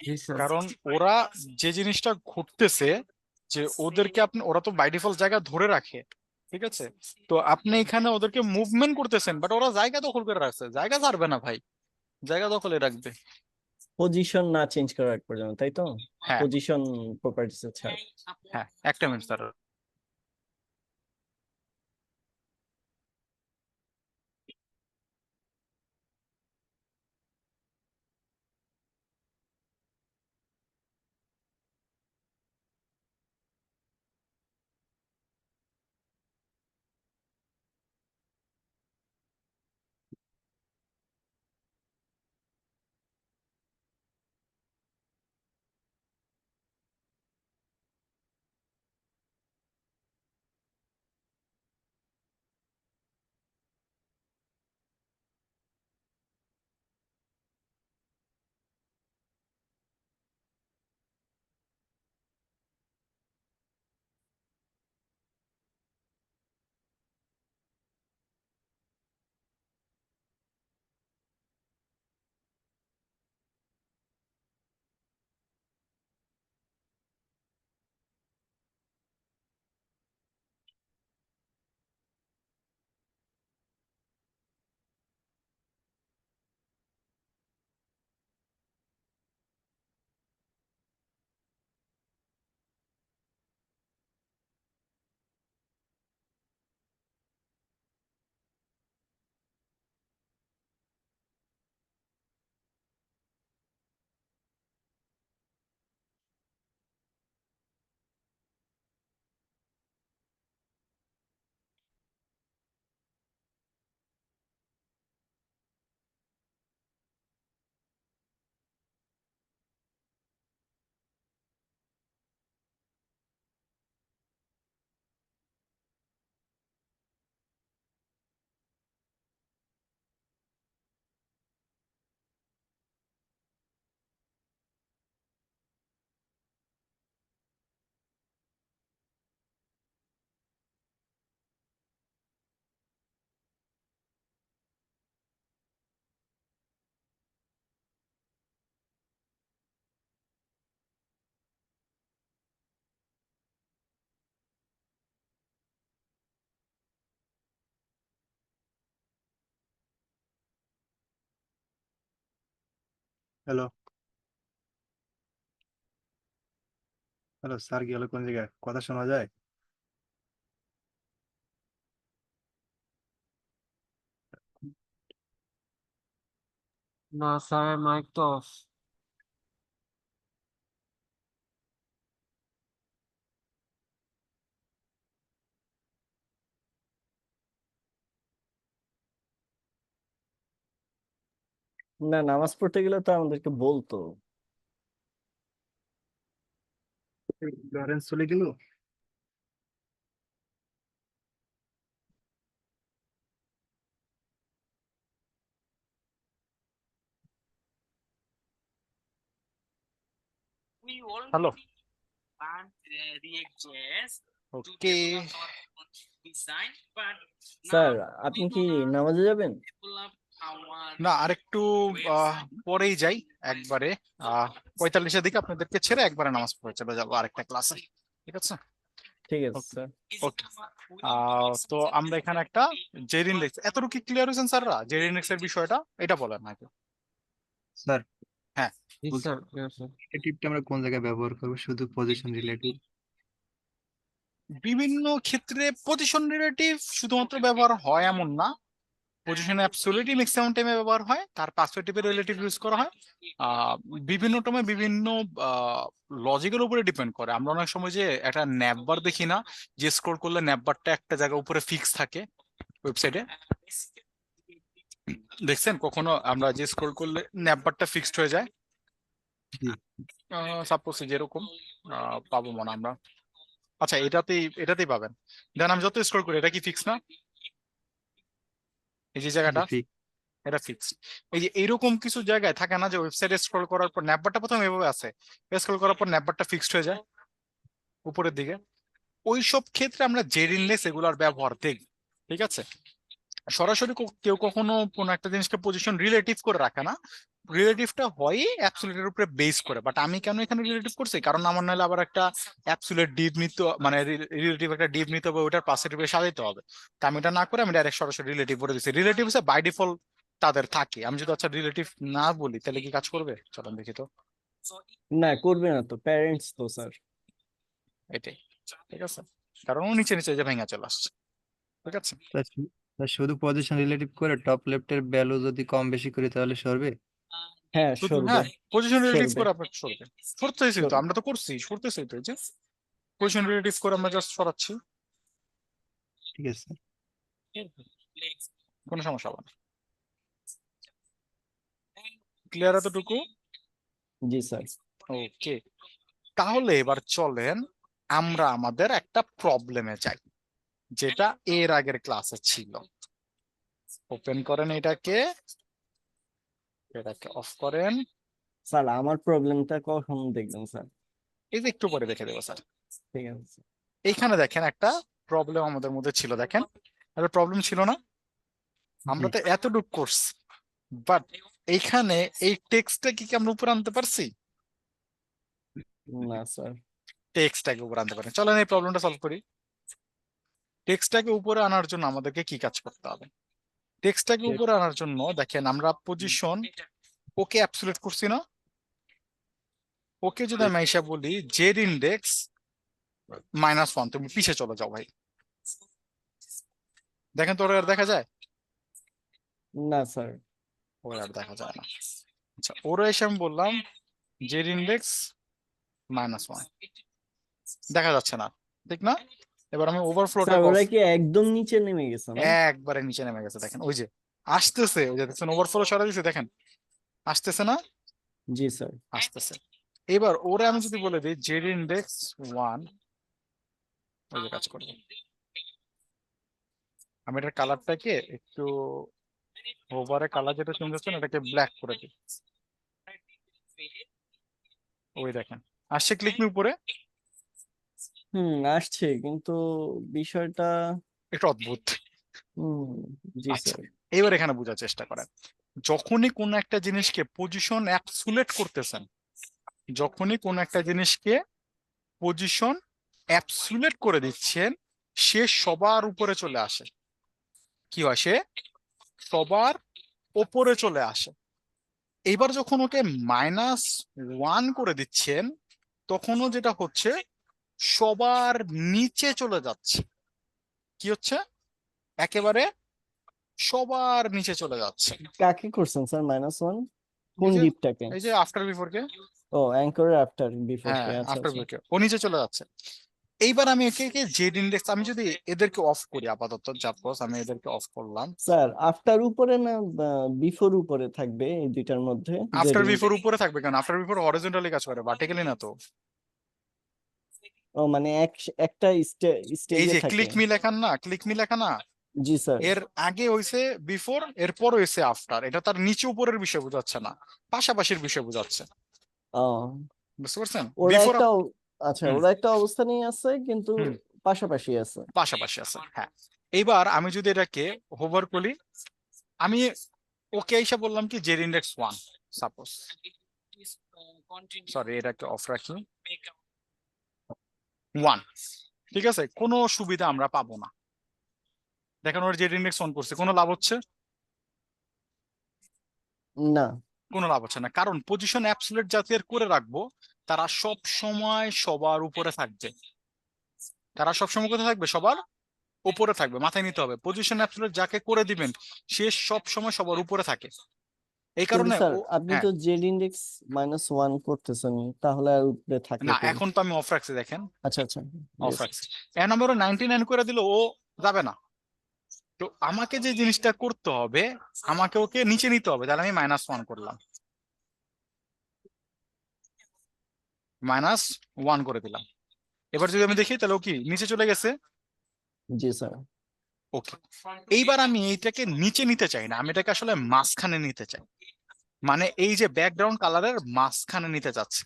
জি স্যার। কারণ ওরা যে জিনিসটা ঘটতেছে যে ওদেরকে আপনি, ওরা তো বাই ডিফল্ট জায়গা ধরে রাখে, ঠিক আছে? তো আপনি এখানে ওদেরকে মুভমেন্ট করতেছেন, বাট ওরা জায়গা দখল করে রাখছে, জায়গা ছাড়বে না ভাই, জায়গা দখলে রাখবে। পজিশন না চেঞ্জ করার আগ পর্যন্ত, তাই তো? হ্যাঁ পজিশন প্রপার্টিস ছাড়। হ্যাঁ, একটা minute sir. Hello hello sir, গেল কোন জায়গায়? কথা শোনা যায়? না স্যারের মাইক তো অফ। না, নামাজ পড়তে গেলে তো আমাদেরকে বলতো। লরেন্স চলে গেল। We hello, already learned React.js to okay. develop our own design, but sir, now we আপনি কি gonna নামাজে যাবেন? develop our না, আরেকটু website পরেই যাই, একবারে 45-এর দিকে আপনাদেরকে ছেড়ে একবারে নামাজ পড়ে চলে যাবো আরেকটা ক্লাসে, ঠিক আছে? ঠিক আছে স্যার। ওকে। তো আমরা এখানে একটা জেড ইন্ডেক্স, এতটুকু কি ক্লিয়ার হয়েছেন স্যাররা? জেড ইন্ডেক্স এর বিষয়টা এটা বলেন নাকি? স্যার, হ্যাঁ, জি বলছি স্যার, ঠিক আছে। রিলেটিভটা আমরা কোন জায়গায় ব্যবহার করবো? শুধু পজিশন রিলেটিভ? বিভিন্ন ক্ষেত্রে পজিশন রিলেটিভ শুধুমাত্র ব্যবহার হয় এমন না, পজিশন অ্যাবসলিউটলি ম্যাক্সিমাম টাইমে ব্যবহার হয়, তার পার্সপেক্টিভে রিলেটিভ ইউজ করা হয়। বিভিন্ন টাইমে বিভিন্ন লজিকের উপরে ডিপেন্ড করে। আমরা অনেক সময় যে একটা ন্যাপবার দেখি না, যে স্ক্রল করলে ন্যাপবারটা একটা জায়গায় উপরে ফিক্স থাকে ওয়েবসাইটে, দেখছেন কখনো? আমরা যে স্ক্রল করলে ন্যাপবারটা ফিক্সড হয়ে যায়, জি। সাপোজ যেরকম পাবো মনে আমরা। আচ্ছা, এটাতেই পাবেন। দেন আমি যত স্ক্রল করি, এটা কি ফিক্স না? এই যে জায়গাটা, ঠিক। এটা ফিক্সড। এই যে এইরকম কিছু জায়গায় থাকে না যে ওয়েবসাইটে স্ক্রল করার পর ন্যাপবারটা প্রথমে এভাবে আছে, স্ক্রল করার পর ন্যাপবারটা ফিক্সড হয়ে যায় উপরের দিকে। ওইসব ক্ষেত্রে আমরা জেড ইন্ডেক্স এগুলার ব্যবহার দেখব, ঠিক আছে? সরাসরি কেউ কখনো কোনো একটা জিনিসকে পজিশন রিলেটিভ করে রাখে না, রিলেটিভটা হয় অ্যাবসলিউটের উপরে বেস করে। বাট আমি কেন এখানে রিলেটিভ করছি? কারণ আমার নাহলে আবার একটা অ্যাবসলিউট ডিভ নিতে, মানে রিলেটিভ একটা ডিভ নিতে হবে, ওটার পাশে সাজাইতে হবে। তা আমি এটা না করে আমি ডাইরেক্ট সরাসরি রিলেটিভ বলে দিচ্ছি। রিলেটিভ হচ্ছে বাই ডিফল্ট তাদের থাকে। আমি যদি আচ্ছা রিলেটিভ না বলি তাহলে কি কাজ করবে? চলেন দেখি তো। না, করবে না তো, প্যারেন্টস তো স্যার। এটাই, ঠিক আছে? কারণ ও নিচে নিচে যে ভেঙে চলে আসছে, ঠিক আছে? স্যার, শুধু পজিশন রিলেটিভ করে টপ লেফটের ভ্যালু যদি কম বেশি করি তাহলে সরবে? হ্যাঁ, শুধু সরবে হ্যাঁ, পজিশন রিলেটিভ সরবে করে আপনার সরবে। সরতেছি তো, সর- আমরা তো করছি, সরতেছি তো। এই যে পজিশন রিলেটিভ করে আমরা জাস্ট সরাচ্ছি, ঠিক আছে স্যার। কোনো সমস্যা হবে না। ক্লিয়ার এতটুকু? জি স্যার। ওকে, তাহলে এবার চলেন আমরা আমাদের একটা প্রবলেমে যাই, যেটা এর আগের ক্লাসে ছিল। ওপেন করেন এটাকে অফ করেন। স্যার, আমার প্রবলেমটা কখন দেখবেন স্যার? এই যে একটু পরে দেখে দেবো স্যার। ঠিক আছে। এইখানে দেখেন একটা প্রবলেম আমাদের মধ্যে ছিল, দেখেন একটা প্রবলেম ছিল না? আমরা তো এতটুকু করছি, বাট এইখানে এই টেক্সটটা কি আমরা উপরে আনতে পারছি? না স্যার। টেক্সটটাকে উপরে আনতে পারি। চলেন এই প্রবলেমটা সলভ করি। টেক্সটটাকে উপরে আনার জন্য আমাদেরকে কি কাজ করতে হবে? টেক্সটটাকে উপরে আনার জন্য দেখেন আমরা পজিশন ওকে অ্যাবসলিউট করছি না? ওকে যদি আমি এসে বলি জেড ইন্ডেক্স -1, তুমি পিছে চলে যাও ভাই। দেখেন তো ওরা আর দেখা যায়? না স্যার। ওরা আর দেখা যায় না। আচ্ছা, ওরা এসে আমি বললাম জেড ইন্ডেক্স -1, দেখা যাচ্ছে না, ঠিক না? এবার আমি ওভারফ্লোটা স্যার, ওরা কি একদম নিচে নেমে গেছে না? একবারে নিচে নেমে গেছে, দেখেন ওই যে আসতেছে, ওই যে দেখছেন ওভারফ্লো সরা দিছে, দেখেন আসতেছে না? জি স্যার। আসতেছে। এবার ওরা আমি যদি বলে দিই জেড ইন্ডেক্স 1, ওই যে কাজ করবে। আমি এটার কালারটাকে একটু, ওভারে কালার যেটা চেঞ্জ হচ্ছে না, এটাকে ব্ল্যাক করে দিই। ওই দেখেন আসছে ক্লিক মি উপরে। আসছে, কিন্তু বিষয়টা একটু অদ্ভুত। হুম জি আচ্ছা, স্যার। এবার এখানে বোঝার চেষ্টা করেন, যখনই কোন একটা জিনিসকে পজিশন অ্যাবসুলেট করতেছেন, যখনই কোন একটা জিনিসকে পজিশন অ্যাবসুলেট করে দিচ্ছেন, সে সবার উপরে চলে আসে। কি হয়? সে সবার উপরে চলে আসে। এইবার যখন ওকে -1 করে দিচ্ছেন, তখনও যেটা হচ্ছে সবার নিচে চলে যাচ্ছে। কি হচ্ছে? একেবারে সবার নিচে চলে যাচ্ছে। কাকে করছেন স্যার -1? কোন এই যে ডিপটাকে? এই যে আফটার বিফোর কে, ও অ্যাঙ্করের আফটার বিফোর হ্যাঁ কে, আচ্ছা আফটার আচ্ছা। বিফোর কে, ও নিচে চলে যাচ্ছে। এইবার আমি একে জেড ইন্ডেক্স, আমি যদি এদেরকে অফ করি আপাতত, সাপোজ আমি এদেরকে অফ করলাম, স্যার আফটার উপরে না বিফোর উপরে থাকবে এই দুইটার মধ্যে? After Z before index. উপরে থাকবে কেন? আফটার বিফোর হরিজন্টালি কাজ করে, ভার্টিক্যালি না তো। ও মানে একটা এই স্টেজে যে থাকে। ক্লিক মি লেখা না, ক্লিক মি লেখা না, জি স্যার। এর আগে হইছে বিফোর, এরপর হইছে আফটার। এটা তার নিচে উপরের বিষয় বোঝাচ্ছে না, পাশাপাশির বিষয় বোঝাচ্ছে। ও বুঝতে পারছেন? ওরা বিফোর, একটা আচ্ছা, হুম ওরা একটা অবস্থানেই আছে কিন্তু হুম, পাশাপাশি আছে। পাশাপাশি আছে, হ্যাঁ। এইবার আমি যদি এটাকে হোভার করি, আমি ওকে এসে বললাম কি জেড ইন্ডেক্স 1 সাপোজ, সরি এটাকে অফ রাখি, 1, ঠিক আছে? কোনো সুবিধা আমরা পাবো না। দেখেন ওর জেড ইন্ডেক্স অন করছে, কোনো লাভ হচ্ছে? না। কোনো লাভ হচ্ছে না, কারণ পজিশন অ্যাবসলিউট জাতীয় করে রাখবো, তারা সব সময় সবার উপরে থাকবে। তারা সবসময় কোথায় থাকবে? সবার উপরে থাকবে। মাথায় নিতে হবে, পজিশন অ্যাবসলিউট যাকে করে দিবেন সে সব সময় সবার উপরে থাকে। এই কিন্তু কারণে স্যার ও, আপনি হ্যাঁ, তো জেড ইন্ডেক্স -1 করতেছেন, তাহলে আর উপরে থাকে না কই? এখন তো আমি অফ রাখছি, দেখেন আচ্ছা আচ্ছা। Of Yes. রাখছি। এর নম্বর 99 করে দিল, ও যাবে না। তো আমাকে যে জিনিসটা করতে হবে, আমাকে ওকে নিচে নিতে হবে। তাহলে আমি -1 করলাম, -1 করে দিলাম। এবার যদি আমি দেখি তাহলে ও কি নিচে চলে গেছে? জি স্যার। ওকে। এইবার আমি এইটাকে নিচে নিতে চাই না, আমি এটাকে আসলে মাঝখানে নিতে চাই, মানে এই যে ব্যাকগ্রাউন্ড কালারের মাঝখানে নিতে চাচ্ছি।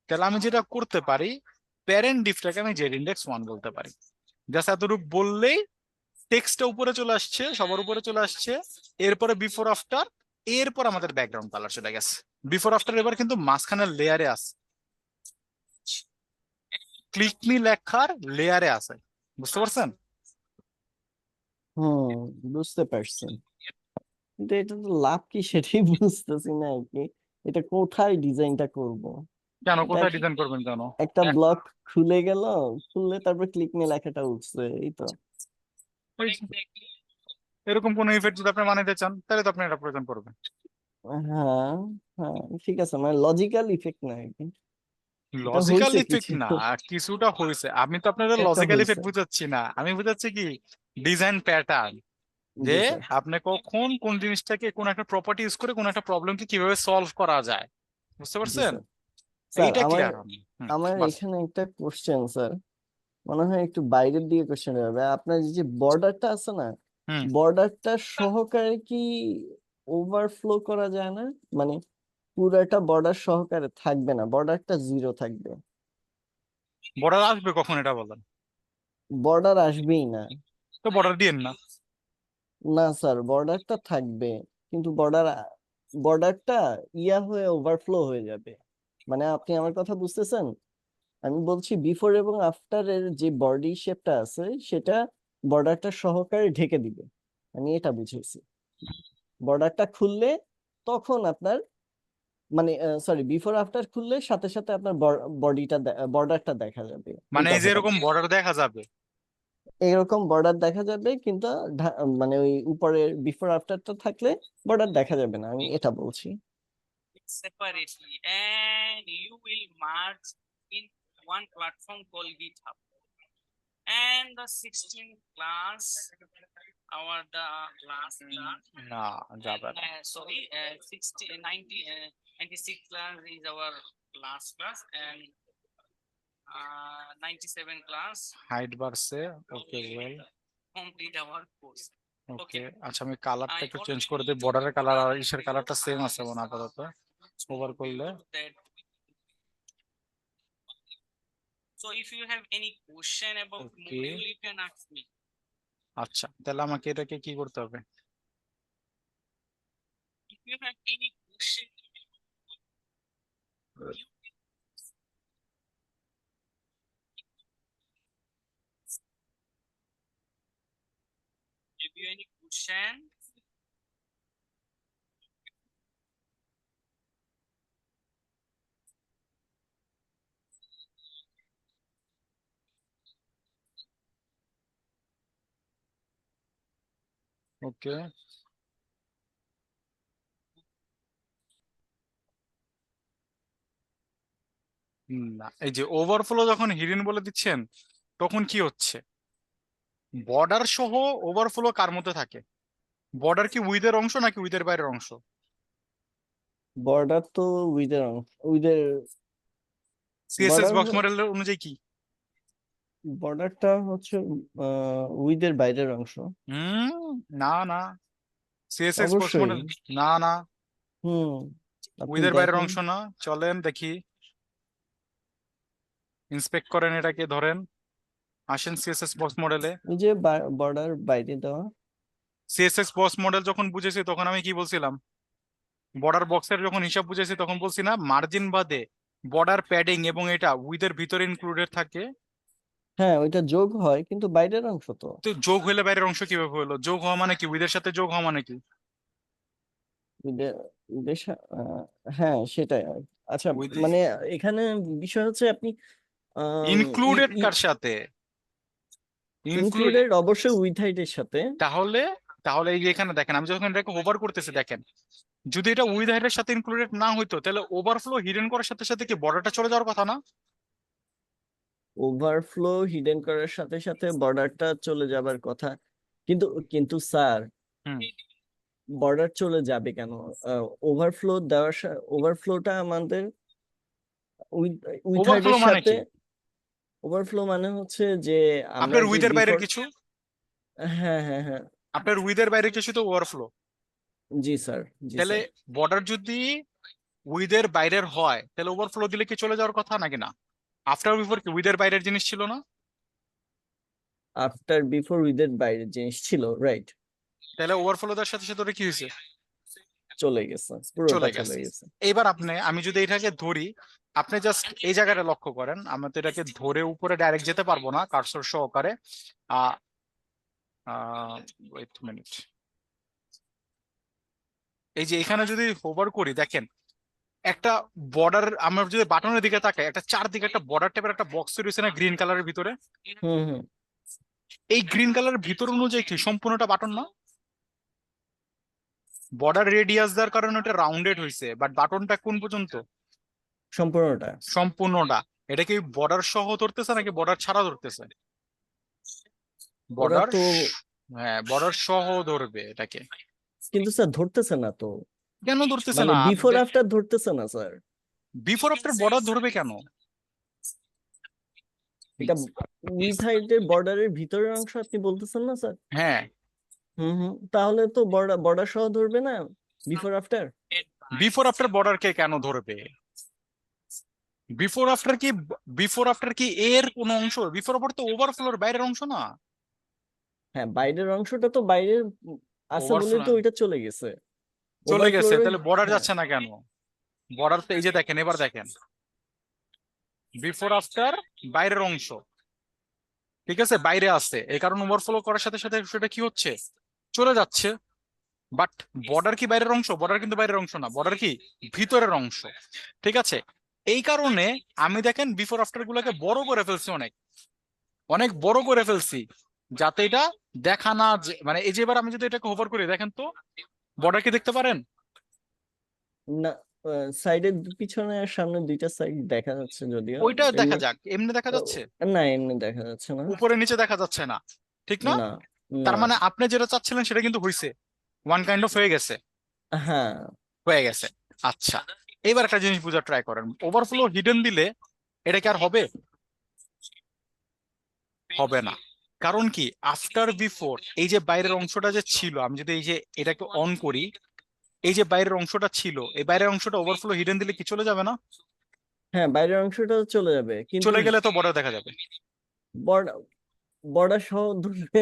তাহলে আমি যেটা করতে পারি, প্যারেন্ট ডিফটাকে আমি জেড ইন্ডেক্স 1 বলতে পারি। জাস্ট এতটুকু বললেই টেক্সটটা উপরে চলে আসছে, সবার উপরে চলে আসছে। এরপরে বিফোর আফটার, এরপর আমাদের ব্যাকগ্রাউন্ড কালার চলে গেছে। বিফোর আফটার এবার কিন্তু মাঝখানের লেয়ারে আছে, ক্লিক মি লেখার লেয়ারে আছে। বুঝতে পারছেন? হুম, বুঝতে পারছি। কিন্তু এটা তো লাভ কি সেটাই বুঝতেছি না আর কি। এটা কোথায় ডিজাইনটা করব? কেন, এটা কোথায় ডিজাইন করবেন কেন? একটা ব্লক খুলে গেল, খুললে তারপর ক্লিক মে লেখাটা উঠছে, এই তো। ওই যে, এরকম কোন ইফেক্ট যদি আপনি বানাইতে চান তাহলে তো আপনি এটা প্রয়োজন পড়বে। হ্যাঁ, হ্যাঁ ঠিক আছে, মানে লজিক্যাল ইফেক্ট না আর কি। এটা লজিক্যাল হয়েছে ইফেক্ট কিছু। না, কিছুটা হয়েছে। আমি তো আপনাদের একটা লজিক্যাল হয়েছে। ইফেক্ট বুঝাচ্ছি না, আমি বুঝাচ্ছি কি ডিজাইন প্যাটার্ন, যে জি স্যার। আপনি কখন কোন জিনিসটাকে, কোন একটা প্রপার্টি ইউজ করে কোন একটা প্রবলেমকে কিভাবে সলভ করা যায়। বুঝতে জি পারছেন? স্যার। স্যার এইটা আমার ক্লিয়ার হবে। হুম, আমার বাস। এখানে একটা কোশ্চেন স্যার, মনে হয় একটু বাইরের দিকে কোশ্চেন হবে। আপনার যে বর্ডারটা আছে না, হুম, বর্ডারটা সহকারে কি ওভারফ্লো করা যায় না? মানে পুরাটা বর্ডার সহকারে থাকবে না, বর্ডারটা 0 থাকবে। বর্ডার আসবে কখন এটা বলেন? বর্ডার আসবেই না। তো বর্ডার দিয়েন না। না স্যার, বর্ডারটা থাকবে, কিন্তু বর্ডারটা হয়ে ওভারফ্লো হয়ে যাবে। মানে আপনি আমার কথা বুঝতেছেন? আমি বলছি বিফোর এবং আফটার এর যে বডি শেপটা আছে সেটা বর্ডারটা সহকারে ঢেকে দিবে, আমি এটা বুঝেছি। বর্ডারটা খুললে তখন আপনার, মানে সরি, বিফোর আফটার খুললে সাথে সাথে আপনার বর্ডারটা দেখা যাবে, এই মানে এই যে কথাটা এরকম বলছি। বর্ডার দেখা যাবে? এরকম বর্ডার দেখা যাবে কিন্তু মানে ওই উপরের বিফোর আফটারটা থাকলে বর্ডার দেখা যাবে না, আমি এটা বলছি। separately, and you will merge in one platform called GitHub. And the 16th class, the last class, না, যাবে না। sorry, 60, 90, 96 class is our last class, and 97 class height বাড়ছে, ওকে ওয়েল, complete our course. ওকে। আচ্ছা আমি কালারটা I একটু চেঞ্জ already করে দিই, বর্ডারের কালার আর ইসের কালারটা সেম আছে মনে হয় আপাতত। ওভার করলে, that. So if you have any question about Okay. module, you can ask me. আচ্ছা তাহলে আমাকে এটাকে কি করতে হবে? If you have any question, if you have any question, ওকে, না এই যে ওভারফ্লো যখন হিডেন বলে দিচ্ছেন তখন কি হচ্ছে, বর্ডার সহ ওভারফ্লো কার মধ্যে থাকে? বর্ডার কি উইথের অংশ নাকি উইথের বাইরের অংশ? বর্ডার তো উইথের উইথের সিএসএস বর্ডার বক্স মডেলের অনুযায়ী কি? বর্ডারটা হচ্ছে উইথের বাইরের অংশ। হুম, না না, সিএসএস বক্স অবশ্যই। মডেল, না না, হুম, আপনি উইথের বাইরের দেখেন। অংশ না। চলেন দেখি, ইন্সপেক্ট করেন এটাকে, ধরেন আসেন সিএসএস বক্স মডেলে। ওই যে বর্ডার বাইরে দেওয়া। সিএসএস বক্স মডেল যখন বুঝেছি তখন আমি কি বলছিলাম, বর্ডার বক্সের যখন হিসাব বুঝেছি তখন বলছি না, মার্জিন বাদে বর্ডার প্যাডিং এবং এটা উইথের ভিতরে ইনক্লুডেড থাকে। হ্যাঁ, ওইটা যোগ হয় কিন্তু বাইরের অংশ তো। তো যোগ হলে বাইরের অংশ কিভাবে হলো? যোগ হওয়া মানে কি? উইথের সাথে যোগ হওয়া মানে কি? উইথের হ্যাঁ সেটাই। আচ্ছা, উইথ মানে এখানে বিষয় হচ্ছে আপনি ইনক্লুডেড কার সাথে? ইনক্লুড, ইনক্লুডেড অবশ্যই উইথ হাইটের সাথে। তাহলে তাহলে এই যে এখানে দেখেন আমি যখন এটাকে ওভার করতেছি দেখেন, যদি এটা উইথ হাইটের সাথে ইনক্লুডেড না হইতো তাহলে ওভারফ্লো হিডেন করার সাথে সাথে কি বর্ডারটা চলে যাওয়ার কথা না? ওভারফ্লো হিডেন করার সাথে সাথে বর্ডারটা চলে যাবার কথা, কিন্তু কিন্তু স্যার হুম, বর্ডার চলে যাবে কেন? ওভারফ্লো দেওয়ার ওভারফ্লোটা আমাদের উইথ ওভারফ্লো হাইটের মানে সাথে। কি? ওভারফ্লো মানে হচ্ছে যে আমরা আপনার যে উইথের বাইরের বিফোর। কিছু, হ্যাঁ হ্যাঁ হ্যাঁ, আপনার উইথের বাইরে কিছু তো ওভারফ্লো। জি স্যার, জি তাহলে স্যার। বর্ডার যদি উইথের বাইরের হয় তাহলে ওভারফ্লো দিলে কি চলে যাওয়ার কথা নাকি না? আফটার বিফোর কি উইথের বাইরের জিনিস ছিল না? আফটার বিফোর উইথের বাইরের জিনিস ছিল, রাইট। তাহলে ওভারফ্লো দেওয়ার সাথে সাথে ওটা কি হয়েছে? চলে গেছে, পুরোটা চলে চলে গেছে। গেছে। এইবার আমি যদি এটাকে ধরি, আপনি জাস্ট এই জায়গাটা লক্ষ্য করেন, আমি তো এটাকে ধরে উপরে ডাইরেক্ট যেতে পারবো না কার্সর সহকারে। আহ ওয়েট মিনিট, এই যে এখানে যদি হোভার করি দেখেন একটা বর্ডার, আমরা যদি বাটনের দিকে তাকাই একটা চারদিকে একটা বর্ডার টাইপের একটা বক্স তৈরি হয়েছে না গ্রিন কালারের ভিতরে? হুম হুম। এই গ্রিন কালারের ভিতর অনুযায়ী কি সম্পূর্ণটা বাটন না? বর্ডার রেডিয়াস দেওয়ার কারণে ওটা রাউন্ডেড হয়েছে, বাট বাটনটা কোন পর্যন্ত? সম্পূর্ণটা। সম্পূর্ণটা। এটা কি বর্ডার সহ ধরতেছে নাকি বর্ডার ছাড়া ধরতেছে? ওরা বর্ডার, তো, হ্যাঁ বর্ডার সহ ধরবে এটাকে। কিন্তু স্যার ধরতেছে না তো। কেন ধরতেছে মানে না? বিফোর আফটার ধরতেছে না স্যার। বিফোর আফটার বর্ডার ধরবে কেন? এটা উইথ হাইটের বর্ডারের ভিতরের অংশ আপনি বলতেছেন না স্যার? হ্যাঁ, হুম হুম, তাহলে তো বর্ডার বর্ডার সহ ধরবে না বিফোর আফটার? বিফোর আফটার বর্ডারকে কেন ধরবে? বিফোর আফটার কি, বিফোর আফটার কি এর কোন অংশ? বিফোর আফটার তো ওভারফ্লোর বাইরের অংশ না? হ্যাঁ, বাইরের অংশটা তো বাইরের আছে বলে ওভারফ্লো তো ওইটা চলে গেছে। চলে গেছে, ওভারফ্লোর। তাহলে বর্ডার হ্যাঁ, যাচ্ছে না কেন? বর্ডার তো এই যে দেখেন, এবার দেখেন বিফোর আফটার বাইরের অংশ, ঠিক আছে বাইরে আছে, এই কারণে ওভারফ্লো করার সাথে সাথে সেটা কি হচ্ছে, চলে যাচ্ছে। বাট বর্ডার কি বাইরের অংশ? বর্ডার কিন্তু বাইরের অংশ না, বর্ডার কি ভিতরের অংশ, ঠিক আছে। এই কারণে আমি দেখেন বিফোর আফটার গুলোকে বড় করে ফেলছি, অনেক অনেক বড় করে ফেলছি, যাতে এটা দেখা না মানে এই যে এবার আমি যদি এটাকে হোভার করি দেখেন তো বর্ডার কি দেখতে পারেন? না, সাইডের পিছনে আর সামনে দুইটা সাইড দেখা যাচ্ছে যদিও। ওইটা দেখা এমনি যাক, এমনি দেখা যাচ্ছে? না, এমনি দেখা যাচ্ছে না। উপরে নিচে দেখা যাচ্ছে না, ঠিক না? না তার না। মানে আপনি যেটা চাচ্ছিলেন সেটা কিন্তু হয়েছে, ওয়ান কাইন্ড অফ হয়ে গেছে, হ্যাঁ, হয়ে গেছে। আচ্ছা, এবার একটা জিনিস বোঝার ট্রাই করেন, ওভারফ্লো হিডেন দিলে এটা কি আর হবে? হবে না। কারণ কি, আফটার বিফোর এই যে বাইরের অংশটা যে ছিল, আমি যদি এই যে এটাকে অন করি, এই যে বাইরের অংশটা ছিল, এই বাইরের অংশটা ওভারফ্লো হিডেন দিলে কি চলে যাবে না? হ্যাঁ, বাইরের অংশটা চলে যাবে কিন্তু চলে গেলে তো বর্ডার দেখা যাবে। বর্ডার বর্ডার সহ ধরবে।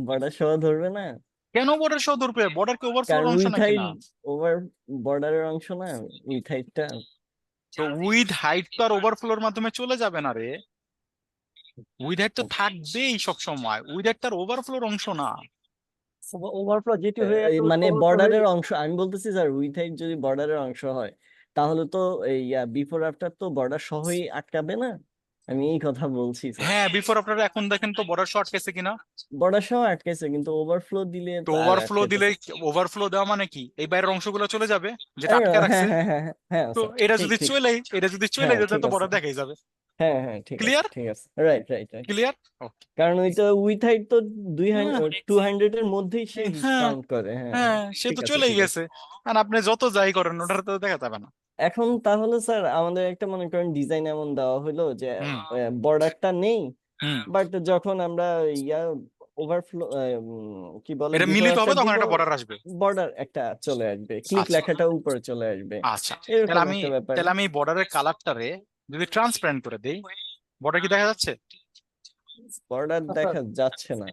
বর্ডার সহ ধরবে না, কেন বর্ডার সহ ধরবে? বর্ডার কি ওভারফ্লোর কারণ অংশ উইথ নাকি হাইট না? ওভার বর্ডারের অংশ না, উইথ হাইটটা। তো উইথ হাইট তো আর ওভারফ্লোর মাধ্যমে চলে যাবে না রে, উইথ হাইট তো থাকবেই সব সময়, উইথ হাইট তার ওভারফ্লোর অংশ না। ওভারফ্লো যেটি হয়ে আছে মানে overflow হয়ে বর্ডারের গেছে। অংশ আমি বলতেছি স্যার, উইথ হাইট যদি বর্ডারের অংশ হয় তাহলে তো এই বিফোর আফটার তো বর্ডার সহই আটকাবে না। আমি এই কথা বলছি স্যার। হ্যাঁ, বিফোর আপনারা এখন দেখেন তো বর্ডার শর্ট গেছে কিনা। বর্ডার সহ আটকেছে, কিন্তু ওভারফ্লো দিলে তো তো আর ওভারফ্লো দিলে, আটকাইতেছে না। ওভারফ্লো দেওয়া মানে কি, এই বাইরের অংশগুলো চলে যাবে যেটা আটকে হ্যাঁ রাখছে। হ্যাঁ হ্যাঁ হ্যাঁ তো স্যার, এটা ঠিক যদি ঠিক। চলে হ্যাঁ যেত ঠিক তো আছে, বর্ডার দেখাই যাবে। হ্যাঁ হ্যাঁ ঠিক আছে ক্লিয়ার ঠিক আছে, right right right. Clear okay. কারণ ওইটা উইথ হাইট তো 200 এর মধ্যেই সে হ্যাঁ কাউন্ট করে। হ্যাঁ হ্যাঁ, সে ঠিক তো আছে চলেই ঠিক আছে। গেছে। আর আপনি যত যাই করেন ওটা তো দেখা যাবে না। এখন তাহলে স্যার আমাদের একটা মনে করেন ডিজাইন এমন দেওয়া হলো যে হুম বর্ডারটা নেই, হুম, বাট যখন আমরা ইয়া ওভারফ্লো কি বলে এটা মিলিত হবে তখন একটা বর্ডার আসবে। বর্ডার একটা চলে আসবে, ক্লিক আচ্ছা লেখাটা উপরে চলে আসবে, আচ্ছা, এরকম একটা ব্যাপার। তাহলে আমি বর্ডারের কালারটারে যদি ট্রান্সপারেন্ট করে দেই, বর্ডার কি দেখা যাচ্ছে? বর্ডার দেখা যাচ্ছে না।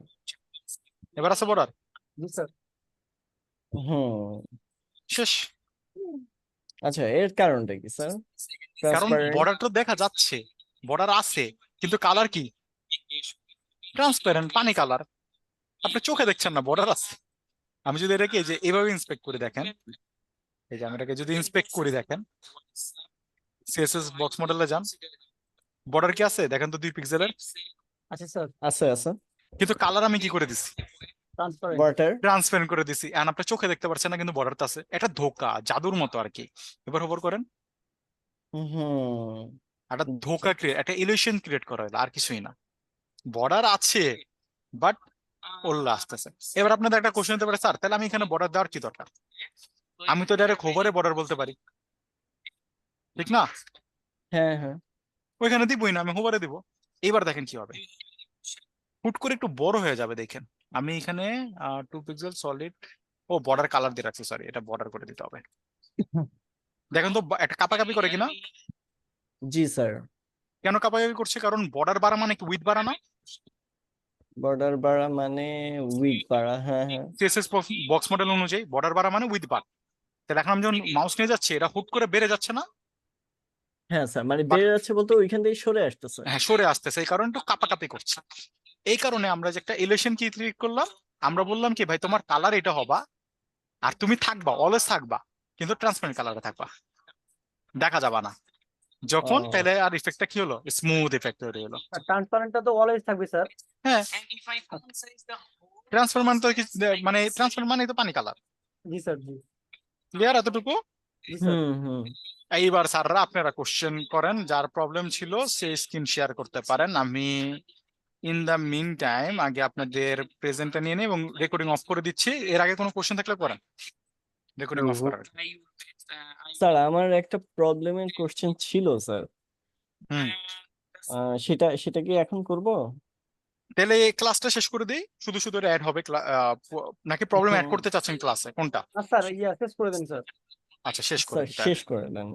এবার আছে বর্ডার জি স্যার। হুম, শেষ। আচ্ছা এর কারণটা কি স্যার? কারণ ট্রান্সপারেন্ট। বর্ডার তো দেখা যাচ্ছে, বর্ডার আছে, কিন্তু কালার কি? ট্রান্সপারেন্ট পানি কালার। আপনি চোখে দেখছেন না বর্ডার আছে। আমি যদি এটাকে এই যে এইভাবে ইন্সপেক্ট করে দেখেন, এই যে আমি এটাকে যদি ইন্সপেক্ট করে দেখেন, সিএসএস বক্স মডেলে যান, বর্ডার কি আছে দেখেন তো 2 পিক্সেলের, আচ্ছা স্যার, আছে আছে কিন্তু কালার আমি কি করে দিছি? ট্রান্সপারেন্ট। বর্ডার। ট্রান্সপারেন্ট করে দিছি। এন্ড আপনি চোখে দেখতে পাচ্ছেন না, কিন্তু বর্ডারটা আছে। এটা ধোকা, জাদুর মতো আর কি। এবার হোভার করেন, হুম, একটা ধোকা ক্রিয়েট, একটা ইলিউশন ক্রিয়েট করা হলো, আর কিছুই না। বর্ডার আছে বাট ওল্লা আসতেছে। এবার আপনাদের একটা কোশ্চেন হতে পারে, স্যার তাহলে আমি এখানে বর্ডার দেওয়ার কি দরকার? আমি তো ডাইরেক্ট হোভারে বর্ডার বলতে পারি, ঠিক না? হ্যাঁ হ্যাঁ ওইখানে দিবই না, আমি হোভারে দিব। এইবার দেখেন কি হবে, হুট করে একটু বড় হয়ে যাবে দেখেন। আমি এখানে 2 পিক্সেল সলিড, ও বর্ডার কালার দিয়ে রাখছি, সরি এটা বর্ডার করে দিতে হবে। দেখেন তো একটা কাপাকাপি করে কিনা। জি স্যার। কেন কাপাকাপি করছে? কারণ বর্ডার বাড়া মানে কি উইথ বাড়া না? বর্ডার বাড়া মানে উইড বাড়া, হ্যাঁ হ্যাঁ। সিএসএস বক্স মডেল অনুযায়ী বর্ডার বাড়া মানে উইথ বার। তাহলে এখন আমি যখন মাউস নিয়ে যাচ্ছি, এটা হুট করে বেড়ে যাচ্ছে না, হ্যাঁ স্যার, মানে বাট বেড়ে যাচ্ছে বলতে ওইখান থেকে সরে আসতেছে। হ্যাঁ সরে আসতেছে, এই কারণে একটু কাপাকাপি করছে। এই কারণে আমরা যে একটা ইলেকশন কি ক্লিক করলাম, আমরা বললাম কি ভাই তোমার কালার এটা হবা, আর তুমি থাকবা, অলওয়েজ থাকবা, কিন্তু ট্রান্সপারেন্ট কালারে থাকবা, দেখা যাবা না যখন। ও, তাহলে আর ইফেক্টটা কি হলো? স্মুথ ইফেক্ট তৈরি হলো। ট্রান্সপারেন্টটা তো অলওয়েজ থাকবে স্যার। হ্যাঁ, And if I downsize the whole transfer মানে তো মানে ট্রান্সফার মানে তো পানি কালার। জি স্যার, জি ক্লিয়ার এতটুকু? জি স্যার। হুম। এইবার স্যাররা আপনারা কোশ্চেন করেন, যার প্রবলেম ছিল সে স্ক্রিন শেয়ার করতে পারেন। আমি ইন দা মিন টাইম আগে আপনাদের প্রেজেন্টটা নিয়ে নিই এবং রেকর্ডিং অফ করে দিচ্ছি। এর আগে কোনো কোশ্চেন থাকলে করেন, রেকর্ডিং অফ করার। I would স্যার আমার একটা প্রবলেমের কোশ্চেন ছিল স্যার, হুম, সেটা কি এখন করব? তাহলে ক্লাসটা শেষ করে দিই, শুধু শুধু অ্যাড হবে নাকি প্রবলেম অ্যাড হুম। করতে চাচ্ছেন ক্লাসে, কোনটা? স্যার শেষ করে দেন স্যার। আচ্ছা শেষ করে স্যার দিই তাহলে। শেষ করে দেন।